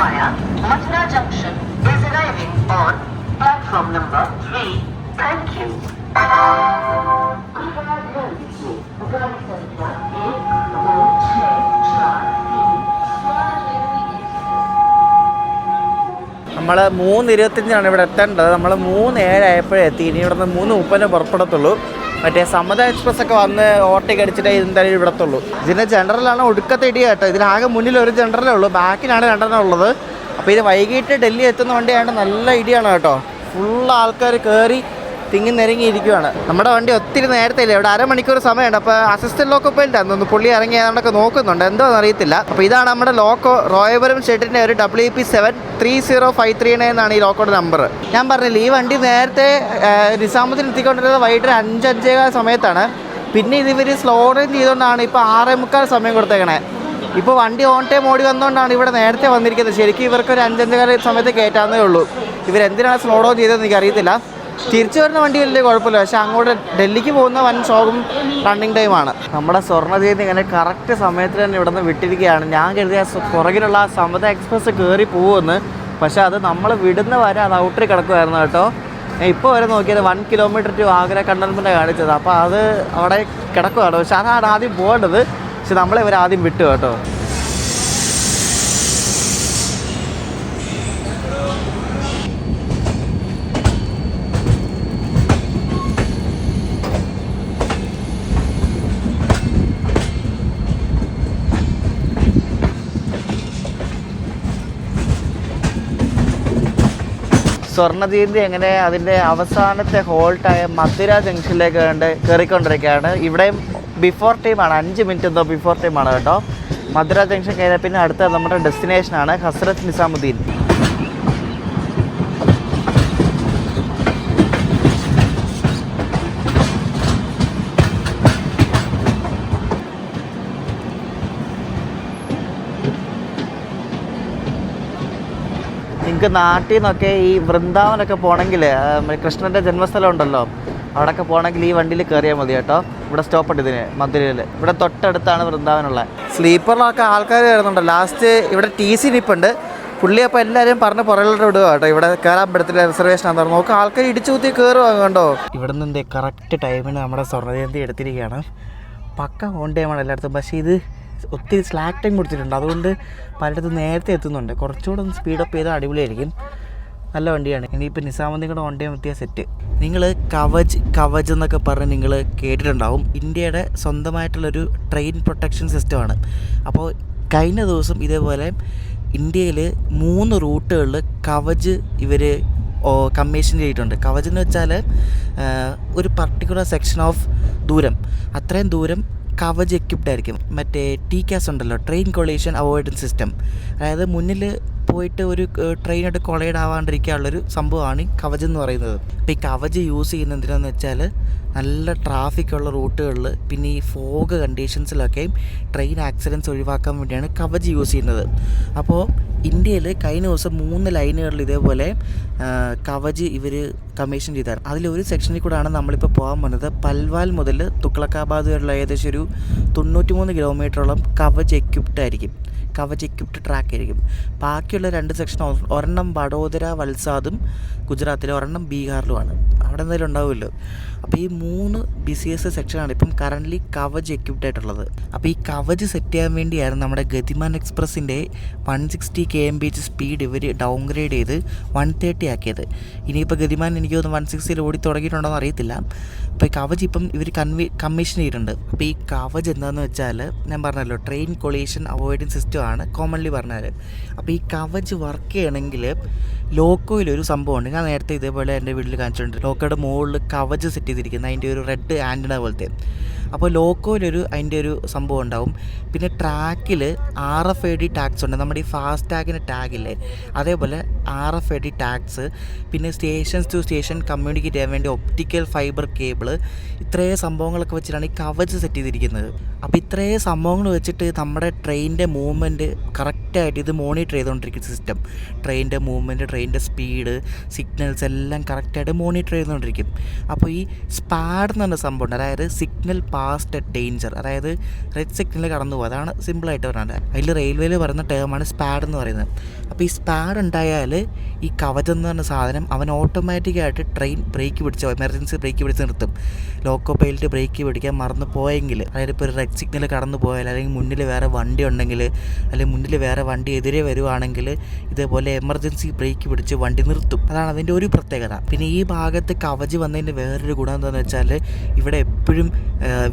via Mathura Junction is arriving on platform number 3. Thank you. നമ്മൾ 3:25 ഇവിടെ എത്തേണ്ടത്. നമ്മൾ 3:07 ആയപ്പോഴേ എത്തി. ഇനി ഇവിടെ നിന്ന് 3:30 പുറപ്പെടത്തുള്ളൂ. മറ്റേ സമത എക്സ്പ്രസ് ഒക്കെ വന്ന് ഓട്ടയ്ക്ക് അടിച്ചിട്ടേ എന്തായാലും ഇവിടത്തുള്ളൂ. ഇതിൻ്റെ ജനറലാണ് ഒടുക്കത്തെ ഇടിയ കേട്ടോ. ഇതിനാകെ മുന്നിൽ ഒരു ജനറലേ ഉള്ളൂ, ബാക്കിലാണ് 2 ഉള്ളത്. അപ്പോൾ ഇത് വൈകിട്ട് ഡൽഹി എത്തുന്ന വണ്ടിയായിട്ട് നല്ല ഇടിയാണ് കേട്ടോ. ഫുള്ള് ആൾക്കാർ കയറി തിങ്ങി നിരങ്ങിയിരിക്കുകയാണ്. നമ്മുടെ വണ്ടി ഒത്തിരി നേരത്തെ ഇല്ല, ഇവിടെ അരമണിക്കൂർ സമയമുണ്ട്. അപ്പോൾ അസിസ്റ്റന്റ് ലോക്കോ പൈലറ്റാണെന്ന് പുള്ളി ഇറങ്ങി അതൊക്കെ നോക്കുന്നുണ്ട്, എന്തോന്ന് അറിയത്തില്ല. അപ്പോൾ ഇതാണ് നമ്മുടെ ലോക്കോ റോയപുരം ഷെഡിൻ്റെ ഒരു WP73053 എന്നാണ് ഈ ലോക്കോയുടെ നമ്പർ. ഞാൻ പറഞ്ഞില്ല, ഈ വണ്ടി നേരത്തെ നിസാമുദ്ദീൻ എത്തിക്കൊണ്ടിരുന്നത് വൈകിട്ട് 5-5:15 സമയത്താണ്. പിന്നെ ഇവർ സ്ലോ ഡൗൺ ചെയ്തുകൊണ്ടാണ് ഇപ്പോൾ 6:45 സമയം കൊടുത്തേക്കണേ. ഇപ്പോൾ വണ്ടി ഓൺ ടൈം ഓടി വന്നുകൊണ്ടാണ് ഇവിടെ നേരത്തെ വന്നിരിക്കുന്നത്. ശരിക്കും ഇവർക്കൊരു 5-5:15 സമയത്ത് കയറ്റാവുന്നേ ഉള്ളൂ. ഇവരെന്തിനാണ് സ്ലോ ഡൗൺ ചെയ്തതെന്ന് എനിക്കറിയത്തില്ല. തിരിച്ചു വരുന്ന വണ്ടി വലിയ കുഴപ്പമില്ല, പക്ഷേ അങ്ങോട്ട് ഡൽഹിക്ക് പോകുന്ന വൻ ഷോക്കും റണ്ണിങ് ടൈമാണ്. നമ്മുടെ സ്വർണ്ണജയന്തി ഇങ്ങനെ കറക്റ്റ് സമയത്ത് തന്നെ ഇവിടെ നിന്ന് വിട്ടിരിക്കുകയാണ്. ഞാൻ കരുതിയ പുറകിലുള്ള ആ സമത എക്സ്പ്രസ് കയറി പോകുമെന്ന്, പക്ഷേ അത് നമ്മൾ വിടുന്ന വരെ അത് ഔട്ടറി കിടക്കുമായിരുന്നു കേട്ടോ. ഇപ്പോൾ വരെ നോക്കിയത് 1 കിലോമീറ്റർ ടു ആഗ്ര കണ്ടൽമെൻ്റ് കാണിച്ചത്. അപ്പോൾ അത് അവിടെ കിടക്കുകയാണ്. പക്ഷെ അതാണ് ആദ്യം പോകേണ്ടത്, പക്ഷെ നമ്മളെ ഇവർ ആദ്യം വിട്ടു കേട്ടോ. സ്വർണ്ണജയന്തി എങ്ങനെ അതിൻ്റെ അവസാനത്തെ ഹോൾട്ടായ മധുര ജംഗ്ഷനിലേക്ക് കയറിക്കൊണ്ടിരിക്കുകയാണ്. ഇവിടെയും ബിഫോർ ടൈമാണ്, 5 മിനിറ്റ് എന്തോ ബിഫോർ ടൈമാണ് കേട്ടോ. മധുര ജംഗ്ഷൻ കഴിഞ്ഞാൽ പിന്നെ അടുത്ത നമ്മുടെ ഡെസ്റ്റിനേഷനാണ് ഹസ്രത്ത് നിസാമുദ്ദീൻ. നിങ്ങൾക്ക് നാട്ടിൽ നിന്നൊക്കെ ഈ വൃന്ദാവനൊക്കെ പോകണമെങ്കിൽ കൃഷ്ണൻ്റെ ജന്മസ്ഥലം ഉണ്ടല്ലോ, അവിടെയൊക്കെ പോകണമെങ്കിൽ ഈ വണ്ടിയിൽ കയറിയാൽ മതി കേട്ടോ. ഇവിടെ സ്റ്റോപ്പ് ഉണ്ട് ഇതിന് മധുരയിൽ. ഇവിടെ തൊട്ടടുത്താണ് വൃന്ദാവനുള്ളത്. സ്ലീപ്പറിലൊക്കെ ആൾക്കാർ കയറുന്നുണ്ട്. ലാസ്റ്റ് ഇവിടെ TC നിപ്പുണ്ട്. പുള്ളി അപ്പോൾ എല്ലാവരും പറഞ്ഞ് പുറകിലോട്ട് വിടുക കേട്ടോ. ഇവിടെ കയറാൻ പറ്റത്തില്ല, റിസർവേഷൻ ആണെന്ന് പറഞ്ഞു. നോക്കുക, ആൾക്കാർ ഇടിച്ചു കുത്തി കയറുക കണ്ടോ. ഇവിടെ നിന്ന് എന്തേ കറക്റ്റ് ടൈമിന് നമ്മുടെ സ്വർണ്ണജയന്തി എടുത്തിരിക്കുകയാണ്. പക്ക ഓൺ ടൈമാണ് എല്ലായിടത്തും. പക്ഷേ ഇത് ഒത്തിരി സ്ലാക്ക് ടൈം കൊടുത്തിട്ടുണ്ട്, അതുകൊണ്ട് പലയിടത്തും നേരത്തെ എത്തുന്നുണ്ട്. കുറച്ചുകൂടെ ഒന്ന് സ്പീഡപ്പ് ചെയ്താൽ അടിപൊളിയായിരിക്കും. നല്ല വണ്ടിയാണ്. ഇനിയിപ്പോൾ നിസാമുദ്ദീൻ കൂടെ ഓൺ ടൈം എത്തിയ സെറ്റ്. നിങ്ങൾ കവച് എന്നൊക്കെ പറഞ്ഞ് നിങ്ങൾ കേട്ടിട്ടുണ്ടാവും. ഇന്ത്യയുടെ സ്വന്തമായിട്ടുള്ളൊരു ട്രെയിൻ പ്രൊട്ടക്ഷൻ സിസ്റ്റമാണ്. അപ്പോൾ കഴിഞ്ഞ ദിവസം ഇതേപോലെ ഇന്ത്യയിൽ 3 റൂട്ടുകളിൽ കവച് ഇവർ കമ്മീഷൻ ചെയ്തിട്ടുണ്ട്. കവച് എന്ന് വെച്ചാൽ ഒരു പർട്ടിക്കുലർ സെക്ഷൻ ഓഫ് ദൂരം, അത്രയും ദൂരം കവച് എക്യുപ്ഡ് ആയിരിക്കും. മറ്റേ TCAS ഉണ്ടല്ലോ, ട്രെയിൻ കൊളീഷൻ അവോയ്ഡൻസ് സിസ്റ്റം. അതായത് മുന്നിൽ പോയിട്ട് ഒരു ട്രെയിനായിട്ട് കൊളൈഡ് ആവാണ്ടിരിക്കാനുള്ളൊരു സംഭവമാണ് ഈ കവച് എന്ന് പറയുന്നത്. അപ്പോൾ ഈ കവച് യൂസ് ചെയ്യുന്നത് എന്തിനാണെന്ന് വെച്ചാൽ നല്ല ട്രാഫിക്കുള്ള റൂട്ടുകളിൽ പിന്നെ ഈ ഫോഗ് കണ്ടീഷൻസിലൊക്കെ ട്രെയിൻ ആക്സിഡൻറ്റ്സ് ഒഴിവാക്കാൻ വേണ്ടിയാണ് കവച് യൂസ് ചെയ്യുന്നത്. അപ്പോൾ ഇന്ത്യയിൽ കഴിഞ്ഞ ദിവസം 3 ലൈനുകളിൽ ഇതേപോലെ കവച് ഇവർ കമ്മീഷൻ ചെയ്തായിരുന്നു. അതിലൊരു സെക്ഷനിൽ കൂടെയാണ് നമ്മളിപ്പോൾ പോകാൻ പോകുന്നത്. പൽവാൽ മുതൽ തുഗ്ലക്കാബാദ് വരെയുള്ള ഏകദേശം ഒരു 93 കിലോമീറ്ററോളം കവച് എക്യുപ്ഡ് ആയിരിക്കും. കവച് എക്യുപ്ഡ് ട്രാക്ക് ആയിരിക്കും. ബാക്കിയുള്ള 2 സെക്ഷൻ, ഒരെണ്ണം വഡോദര വൽസാദും ഗുജറാത്തിലെ, ഒരെണ്ണം ബീഹാറിലുമാണ്. അവിടെ എന്തെങ്കിലും ഉണ്ടാവുമല്ലോ. അപ്പോൾ ഈ 3 ബിസിയസ്റ്റ് സെക്ഷനാണ് ഇപ്പം കറൻ്റ്ലി കവച് എക്യുപ്ഡ് ആയിട്ടുള്ളത്. അപ്പോൾ ഈ കവച് സെറ്റ് ചെയ്യാൻ വേണ്ടിയാണ് നമ്മുടെ ഗതിമാൻ എക്സ്പ്രസിൻ്റെ 160 km/h സ്പീഡ് ഇവർ ഡൗൺഗ്രേഡ് ചെയ്ത് 130 ആക്കിയത്. ഇനിയിപ്പോൾ ഗതിമാൻ എനിക്ക് തോന്നുന്നു 160 ഓടി തുടങ്ങിയിട്ടുണ്ടോയെന്ന് അറിയത്തില്ല. അപ്പോൾ ഈ കവച് ഇപ്പം ഇവർ കമ്മീഷൻ ചെയ്തിട്ടുണ്ട്. അപ്പോൾ ഈ കവച് എന്താണെന്ന് വെച്ചാൽ ഞാൻ പറഞ്ഞല്ലോ, ട്രെയിൻ കൊളീഷൻ അവോയ്ഡൻസ് സിസ്റ്റമാണ് കോമൺലി പറഞ്ഞാൽ. അപ്പോൾ ഈ കവച് വർക്ക് ചെയ്യണമെങ്കിൽ ലോക്കോയിലൊരു സംഭവമുണ്ട്. ഞാൻ നേരത്തെ ഇതേപോലെ എൻ്റെ വീട്ടിൽ കാണിച്ചിട്ടുണ്ട്. ലോക്കോയുടെ മുകളിൽ കവച് സെറ്റ് ചെയ്തിരിക്കുന്നത്, അതിൻ്റെ ഒരു റെഡ് ആൻറ്റിന പോലത്തെ. അപ്പോൾ ലോക്കോയിലൊരു അതിൻ്റെ ഒരു സംഭവം ഉണ്ടാവും. പിന്നെ ട്രാക്കിൽ RFID ടാഗ്സ് ഉണ്ട്. നമ്മുടെ ഈ ഫാസ്റ്റ് ടാഗിൻ്റെ ടാഗില്ലേ, അതേപോലെ RFID ടാഗ്സ്. പിന്നെ സ്റ്റേഷൻസ് ടു സ്റ്റേഷൻ കമ്മ്യൂണിക്കേറ്റ് ചെയ്യാൻ വേണ്ടി ഒപ്റ്റിക്കൽ ഫൈബർ കേബിൾ. ഇത്രയും സംഭവങ്ങളൊക്കെ വെച്ചിട്ടാണ് ഈ കവച് സെറ്റ് ചെയ്തിരിക്കുന്നത്. അപ്പോൾ ഇത്രയും സംഭവങ്ങൾ വെച്ചിട്ട് നമ്മുടെ ട്രെയിനിൻ്റെ മൂവ്മെൻറ്റ് കറക്റ്റായിട്ട് ഇത് മോണിറ്റർ ചെയ്തുകൊണ്ടിരിക്കുന്ന സിസ്റ്റം. ട്രെയിനിൻ്റെ മൂവ്മെൻറ്റ്, ട്രെയിനിൻ്റെ സ്പീഡ്, സിഗ്നൽസ് എല്ലാം കറക്റ്റായിട്ട് മോണിറ്റർ ചെയ്തുകൊണ്ടിരിക്കും. അപ്പോൾ ഈ സ്പാഡ് എന്ന് പറഞ്ഞ സംഭവമുണ്ട്, അതായത് സിഗ്നൽ പാസ്റ്റ് ഡേഞ്ചർ, അതായത് റെഡ് സിഗ്നൽ കടന്നു പോകും. അതാണ് സിമ്പിളായിട്ട് പറഞ്ഞത്. അതിൽ റെയിൽവേയിൽ പറയുന്ന ടേമാണ് സ്പാഡ് എന്ന് പറയുന്നത്. അപ്പോൾ ഈ സ്പാഡ് ഉണ്ടായാൽ ഈ കവച് എന്ന് പറഞ്ഞ സാധനം അവൻ ഓട്ടോമാറ്റിക്കായിട്ട് ട്രെയിൻ ബ്രേക്ക് പിടിച്ചോ, എമർജൻസി ബ്രേക്ക് പിടിച്ച് നിർത്തും. ലോക്കോ പൈലറ്റ് ബ്രേക്ക് പിടിക്കാൻ മറന്നു പോയെങ്കിൽ, അതായത് ഇപ്പോൾ ഒരു റെഡ് സിഗ്നൽ കടന്നു പോയാൽ, അല്ലെങ്കിൽ മുന്നിൽ വേറെ വണ്ടി ഉണ്ടെങ്കിൽ, അല്ലെങ്കിൽ മുന്നിൽ വേറെ വണ്ടി എതിരെ വരുവാണെങ്കിൽ ഇതേപോലെ എമർജൻസി ബ്രേക്ക് പിടിച്ച് വണ്ടി നിർത്തും. അതാണ് അതിൻ്റെ ഒരു പ്രത്യേകത. പിന്നെ ഈ ഭാഗത്ത് കവച് വന്നതിൻ്റെ വേറൊരു ഗുണം എന്താണെന്ന് വെച്ചാൽ ഇവിടെ എപ്പോഴും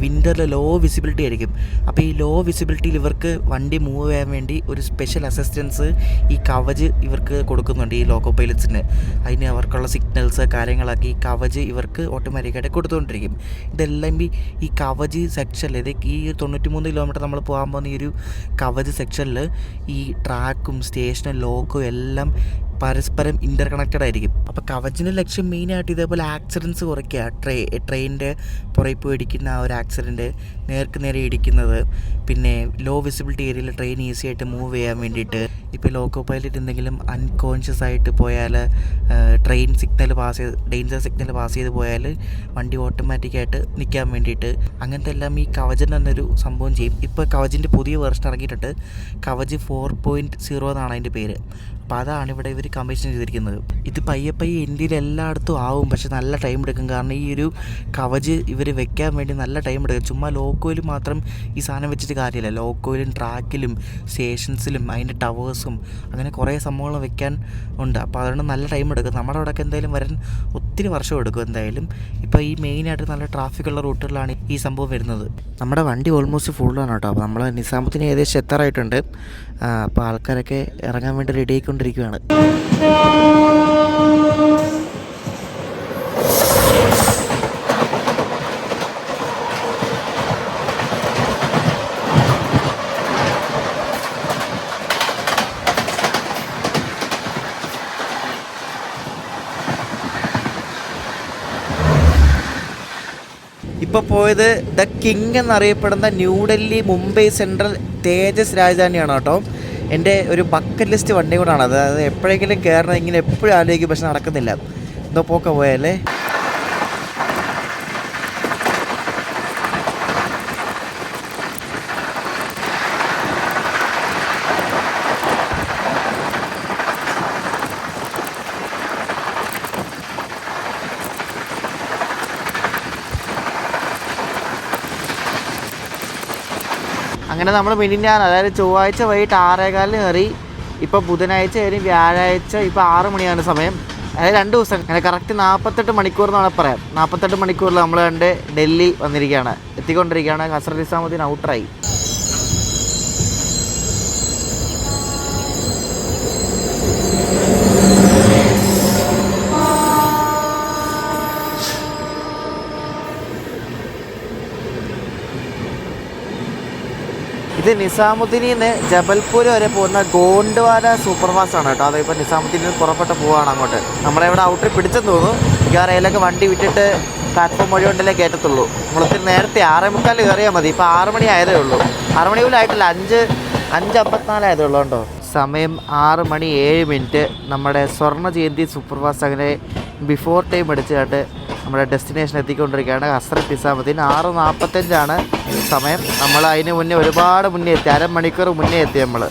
വിൻ്ററിൽ ലോ വിസിബിലിറ്റി ആയിരിക്കും. അപ്പോൾ ഈ ലോ വിസിബിലിറ്റിയിൽ ഇവർക്ക് വണ്ടി മൂവ് ചെയ്യാൻ വേണ്ടി ഒരു സ്പെഷ്യൽ അസിസ്റ്റൻസ് ഈ കവച് ഇവർക്ക് കൊടുക്കുന്നുണ്ട്, ഈ ലോക്കോ പൈലറ്റ്സിന്. അതിന് അവർക്കുള്ള സിഗ്നൽസ് കാര്യങ്ങളൊക്കെ ഈ കവച് ഇവർക്ക് ഓട്ടോമാറ്റിക്കായിട്ട് കൊടുത്തുകൊണ്ടിരിക്കും. ഇതെല്ലാം ഈ കവച് സെക്ഷനിൽ ഈ 93 കിലോമീറ്റർ നമ്മൾ പോകാൻ പോകുന്ന ഈ ഒരു കവച് സെക്ഷനിൽ ഈ ട്രാക്കും സ്റ്റേഷനും ലോക്കും എല്ലാം പരസ്പരം ഇൻ്റർ കണക്റ്റഡ് ആയിരിക്കും. അപ്പോൾ കവചിൻ്റെ ലക്ഷ്യം മെയിനായിട്ട് ഇതേപോലെ ആക്സിഡൻറ്റ്സ് കുറയ്ക്കുക. ട്രെയിനിൻ്റെ പുറകെ പോയി ഇടിക്കുന്ന ആ ഒരു ആക്സിഡൻറ്റ്, നേർക്ക് നേരെ ഇടിക്കുന്നത്, പിന്നെ ലോ വിസിബിലിറ്റി ഏരിയയിൽ ട്രെയിൻ ഈസി ആയിട്ട് മൂവ് ചെയ്യാൻ വേണ്ടിയിട്ട്. ഇപ്പോൾ ലോക്കോ പൈലറ്റ് എന്തെങ്കിലും അൺകോൺഷ്യസ് ആയിട്ട് പോയാൽ, ട്രെയിൻ സിഗ്നൽ പാസ് ചെയ്ത് ഡേഞ്ചർ സിഗ്നൽ പാസ് ചെയ്ത് പോയാൽ വണ്ടി ഓട്ടോമാറ്റിക്കായിട്ട് നിൽക്കാൻ വേണ്ടിയിട്ട് അങ്ങനത്തെ എല്ലാം ഈ കവചൻ എന്നൊരു സംഭവം ചെയ്യും. ഇപ്പോൾ കവചിൻ്റെ പുതിയ വേർഷൻ ഇറങ്ങിയിട്ടുണ്ട്, കവച് 4.0 എന്നാണ് അതിൻ്റെ പേര്. അപ്പോൾ അതാണ് ഇവിടെ ഇവർ കമ്മീഷൻ ചെയ്തിരിക്കുന്നത്. ഇത് പയ്യെ ഇന്ത്യയിൽ എല്ലായിടത്തും ആവും, പക്ഷെ നല്ല ടൈം എടുക്കും. കാരണം ഈ ഒരു കവച് ഇവർ വെക്കാൻ വേണ്ടി നല്ല ടൈം എടുക്കും. ചുമ്മാ ലോക്കോയിൽ മാത്രം ഈ സാധനം വെച്ചിട്ട് കാര്യമില്ല. ലോക്കോയിലും ട്രാക്കിലും സ്റ്റേഷൻസിലും അതിൻ്റെ ടവേഴ്സും അങ്ങനെ കുറേ സംഭവങ്ങൾ വെക്കാൻ ഉണ്ട്. അപ്പോൾ അതുകൊണ്ട് നല്ല ടൈം എടുക്കും. നമ്മുടെ അവിടെയൊക്കെ എന്തായാലും വരാൻ ഒത്തിരി വർഷം എടുക്കും എന്തായാലും. ഇപ്പോൾ ഈ മെയിനായിട്ട് നല്ല ട്രാഫിക്കുള്ള റൂട്ടുകളിലാണ് ഈ സംഭവം വരുന്നത്. നമ്മുടെ വണ്ടി ഓൾമോസ്റ്റ് ഫുള്ളാണ് കേട്ടോ. അപ്പോൾ നമ്മൾ നിസാമത്തിന് ഏകദേശം എത്താറായിട്ടുണ്ട്. അപ്പോൾ ആൾക്കാരൊക്കെ ഇറങ്ങാൻ വേണ്ടി റെഡി ആയിക്കൊണ്ടിരിക്കുകയാണ്. ഇപ്പോൾ പോയത് ദ കിങ് എന്നറിയപ്പെടുന്ന ന്യൂഡൽഹി മുംബൈ സെൻട്രൽ തേജസ് രാജധാനിയാണ് കേട്ടോ. എൻ്റെ ഒരു ബക്കറ്റ് ലിസ്റ്റ് വണ്ടി കൂടാണ്. അത് എപ്പോഴെങ്കിലും കയറണം ഇങ്ങനെ എപ്പോഴും ആലോചിക്കും, പക്ഷെ നടക്കുന്നില്ല. എന്തോ പോക്ക പോയല്ലേ. അങ്ങനെ നമ്മൾ മിനിഞ്ഞാന്ന്, അതായത് ചൊവ്വാഴ്ച വൈകിട്ട് 6:15 കയറി. ഇപ്പോൾ ബുധനാഴ്ച കഴിഞ്ഞ് വ്യാഴാഴ്ച ഇപ്പോൾ 6 മണിയാണ് സമയം. അതായത് 2 ദിവസം, അങ്ങനെ കറക്റ്റ് 48 മണിക്കൂർ എന്നാണ് പറയാം. 48 മണിക്കൂറിൽ നമ്മൾ കണ്ട് ഡൽഹി വന്നിരിക്കുകയാണ്, എത്തിക്കൊണ്ടിരിക്കുകയാണ്. ഹസ്രത്ത് നിസാമുദ്ദീൻ ഔട്ടറായി. ഇത് നിസാമുദ്ദീനിൽ നിന്ന് ജബൽപൂർ വരെ പോകുന്ന ഗോണ്ട്വാല സൂപ്പർ ഫാസ്റ്റ് ആണ് കേട്ടോ. അതിപ്പോൾ നിസാമുദ്ദീനിൽ നിന്ന് പുറപ്പെട്ട് പോവുകയാണ് അങ്ങോട്ട്. നമ്മളെ ഇവിടെ ഔട്ടറിൽ പിടിച്ചെന്ന് തോന്നുന്നു. റെയിലൊക്കെ വണ്ടി വിട്ടിട്ട് പ്ലാറ്റ്ഫോം വഴി കൊണ്ടല്ലേ കയറ്റത്തുള്ളൂ. നമ്മളൊത്തിരി നേരത്തെ 6:45 കയറിയാൽ മതി. ഇപ്പോൾ 6 മണി ആയതേ ഉള്ളൂ. 6 മണി പോലും ആയിട്ടില്ല, 5:54 ആയതേ ഉള്ളൂ കേട്ടോ. സമയം 6 മണി 7 മിനിറ്റ്. നമ്മുടെ സ്വർണ്ണ ജയന്തി സൂപ്പർ ഫാസ്റ്റ് അങ്ങനെ ബിഫോർ ടൈം അടിച്ചിട്ട് നമ്മുടെ ഡെസ്റ്റിനേഷൻ എത്തിക്കൊണ്ടിരിക്കുകയാണ്. ഹസ്രത്ത് നിസാമുദ്ദീൻ. 6:45 സമയം. നമ്മൾ അതിന് മുന്നേ ഒരുപാട് മുന്നേ എത്തി, അരമണിക്കൂർ മുന്നേ എത്തി നമ്മൾ.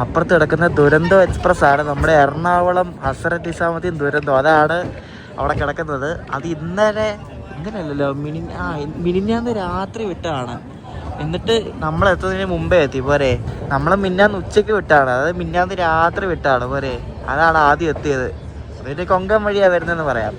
അപ്പുറത്ത് കിടക്കുന്ന ദുരന്തോ എക്സ്പ്രസ് ആണ് നമ്മുടെ എറണാകുളം ഹസ്രത്ത് നിസാമുദ്ദീൻ ദുരന്തോ. അതാണ് അവിടെ കിടക്കുന്നത്. അത് ഇന്നലെയല്ലല്ലോ, മിനിഞ്ഞാന്ന് രാത്രി വിട്ടാണ്. എന്നിട്ട് നമ്മൾ എത്തുന്നതിന് മുമ്പേ എത്തി പോരെ. നമ്മൾ മിന്നാന്ന് ഉച്ചയ്ക്ക് വിട്ടാണ്, അതായത് മിന്നാന്ന് രാത്രി വിട്ടാണ് പോരെ. അതാണ് ആദ്യം എത്തിയത്. അതിൻ്റെ കൊങ്കൺ വഴിയാണ് വരുന്നതെന്ന് പറയാം.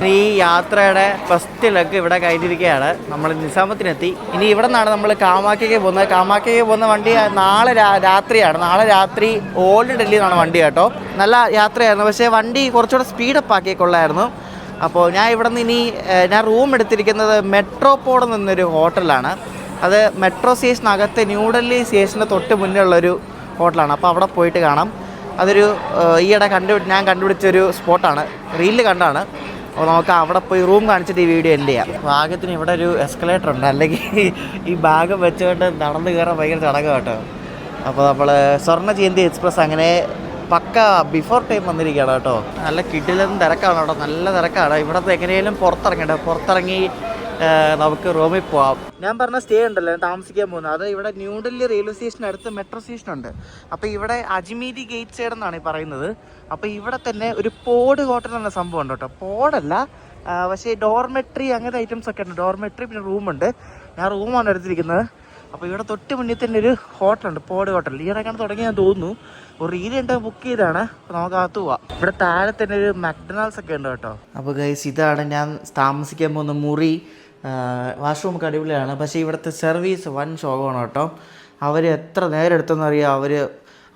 ഈ യാത്രയുടെ ഫസ്റ്റ് ലെഗ് ഇവിടെ കഴിഞ്ഞിരിക്കുകയാണ്. നമ്മൾ നിസാമത്തിനെത്തി. ഇനി ഇവിടെ നിന്നാണ് നമ്മൾ കാമാഖ്യയ്ക്ക് പോകുന്നത്. കാമാഖ്യയ്ക്ക് പോകുന്ന വണ്ടി നാളെ രാത്രിയാണ്. നാളെ രാത്രി ഓൾഡ് ഡൽഹിയിൽ നിന്നാണ് വണ്ടി കേട്ടോ. നല്ല യാത്രയായിരുന്നു, പക്ഷേ വണ്ടി കുറച്ചുകൂടെ സ്പീഡപ്പ് ആക്കിക്കൊള്ളായിരുന്നു. അപ്പോൾ ഞാൻ ഇവിടെ നിന്ന് ഞാൻ റൂം എടുത്തിരിക്കുന്നത് മെട്രോപോൾ എന്നൊരു ഹോട്ടലാണ്. അത് മെട്രോ സ്റ്റേഷനകത്ത് ന്യൂഡൽഹി സ്റ്റേഷന് തൊട്ട് മുന്നേ ഉള്ളൊരു ഹോട്ടലാണ്. അപ്പോൾ അവിടെ പോയിട്ട് കാണാം. അതൊരു ഈയിടെ ഞാൻ കണ്ടുപിടിച്ചൊരു സ്പോട്ടാണ്, റീലിൽ കണ്ടാണ്. അപ്പോൾ നമുക്ക് അവിടെ പോയി റൂം കാണിച്ചിട്ട് ഈ വീഡിയോ എൻഡ് ചെയ്യാം. ഭാഗ്യത്തിന് ഇവിടെ ഒരു എസ്കലേറ്റർ ഉണ്ട്, അല്ലെങ്കിൽ ഈ ഭാഗം വെച്ചുകൊണ്ട് നടന്ന് കയറാൻ ഭയങ്കര ചടങ്ങ് കേട്ടോ. അപ്പോൾ നമ്മൾ സ്വർണ്ണ ജയന്തി എക്സ്പ്രസ് അങ്ങനെ പക്ക ബിഫോർ ടൈം വന്നിരിക്കുകയാണ് കേട്ടോ. നല്ല കിടിലൻ തിരക്കാണ് കേട്ടോ, നല്ല തിരക്കാണ്. ഇവിടുത്തെ എങ്ങനെയും പുറത്തിറങ്ങി നമുക്ക് റൂമിൽ പോവാം. ഞാൻ പറഞ്ഞ സ്റ്റേ ഉണ്ടല്ലോ ഞാൻ താമസിക്കാൻ പോകുന്നത്, അത് ഇവിടെ ന്യൂഡൽഹി റെയിൽവേ സ്റ്റേഷൻ അടുത്ത് മെട്രോ സ്റ്റേഷൻ ഉണ്ട്. അപ്പോൾ ഇവിടെ അജ്മീരി ഗേറ്റ് സൈഡ് എന്നാണ് ഈ പറയുന്നത്. അപ്പോൾ ഇവിടെ തന്നെ ഒരു പോഡ് ഹോട്ടൽ എന്ന സംഭവം ഉണ്ട് കേട്ടോ. പോഡല്ല, പക്ഷേ ഡോർമെട്രി അങ്ങനത്തെ ഐറ്റംസ് ഒക്കെ ഉണ്ട്. ഡോർമെട്രി പിന്നെ റൂമുണ്ട്. ഞാൻ റൂമാണ് എടുത്തിരിക്കുന്നത്. അപ്പോൾ ഇവിടെ തൊട്ട് മുന്നിൽ തന്നെ ഒരു ഹോട്ടലുണ്ട്, പോഡ് ഹോട്ടൽ. ഈയിടെക്കാണ് തുടങ്ങി ഞാൻ തോന്നുന്നു. ഒരു റീലുണ്ട്, ബുക്ക് ചെയ്താണ്. അപ്പോൾ നമുക്ക് അകത്ത് പോവാം. ഇവിടെ താഴെ തന്നെ ഒരു മക്ഡൊണാൾഡ്സ് ഒക്കെ ഉണ്ട് കേട്ടോ. അപ്പോൾ ഗൈസ് ഇതാണ് ഞാൻ താമസിക്കാൻ പോകുന്ന മുറി. വാഷ്റൂമൊക്കെ അടിപൊളിയാണ്, പക്ഷേ ഇവിടുത്തെ സർവീസ് വൻ ശോകമാണ് കേട്ടോ. അവർ എത്ര നേരം എടുത്തെന്ന് അറിയാം.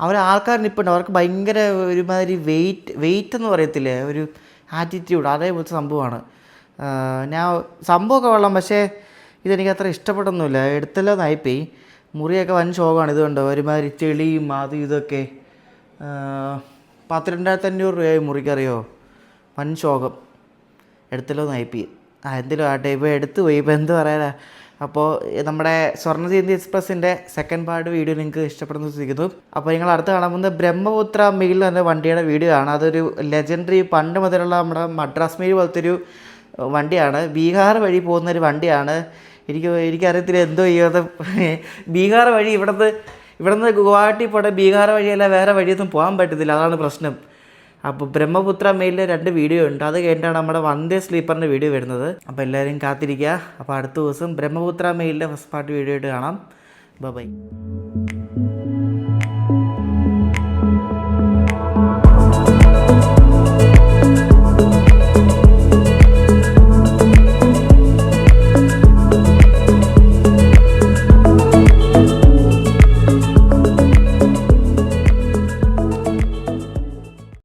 അവർ ആൾക്കാർ നിൽപ്പുണ്ട്, അവർക്ക് ഭയങ്കര ഒരുമാതിരി വെയിറ്റ് എന്ന് പറയത്തില്ലേ, ഒരു ആറ്റിറ്റ്യൂഡ്, അതേപോലത്തെ സംഭവമാണ്. ഞാൻ സംഭവമൊക്കെ കൊള്ളാം, പക്ഷേ ഇതെനിക്ക് അത്ര ഇഷ്ടപ്പെട്ടൊന്നുമില്ല. എടുത്തല്ലോ നായിപ്പോയി. മുറിയൊക്കെ വൻ ശോകമാണ്. ഇതുകൊണ്ട് ഒരുമാതിരി ചെളിയും അതും ഇതൊക്കെ. 12,500 രൂപയായി മുറിക്കറിയോ, വൻ ശോകം. എടുത്തല്ലോ നായിപ്പോയി. എന്തെങ്കിലും ആട്ടെ, ഇപ്പോൾ എടുത്തു പോയി, ഇപ്പോൾ എന്ത് പറയാനാ. അപ്പോൾ നമ്മുടെ സ്വർണ്ണജയന്തി എക്സ്പ്രസിൻ്റെ സെക്കൻഡ് പാർട്ട് വീഡിയോ നിങ്ങൾക്ക് ഇഷ്ടപ്പെടുന്നു വിശ്വസിക്കുന്നു. അപ്പോൾ നിങ്ങൾ അടുത്ത് കാണാൻ പോകുന്നത് ബ്രഹ്മപുത്ര മെയിൽ എന്ന വണ്ടിയുടെ വീഡിയോ ആണ്. അതൊരു ലെജൻഡറി പണ്ട് മുതലുള്ള നമ്മുടെ മദ്രാസ് മെയിൽ പോലത്തെ ഒരു വണ്ടിയാണ്. ബീഹാർ വഴി പോകുന്നൊരു വണ്ടിയാണ്. എനിക്കറിയത്തില്ല എന്തോ ചെയ്യാതെ. ബീഹാർ വഴി ഇവിടുന്ന് ഗുവാഹട്ടി പോട്ടെ, ബീഹാർ വഴിയല്ല വേറെ വഴിയൊന്നും പോകാൻ പറ്റത്തില്ല, അതാണ് പ്രശ്നം. അപ്പോൾ ബ്രഹ്മപുത്ര മെയിലിൽ 2 വീഡിയോ ഉണ്ട്. അത് കഴിഞ്ഞിട്ടാണ് നമ്മുടെ വന്ദേ സ്ലീപ്പറിൻ്റെ വീഡിയോ വരുന്നത്. അപ്പോൾ എല്ലാവരും കാത്തിരിക്കുക. അപ്പോൾ അടുത്ത ദിവസം ബ്രഹ്മപുത്ര മെയിലിൻ്റെ ഫസ്റ്റ് പാർട്ട് വീഡിയോ ആയിട്ട് കാണാം. ബൈ.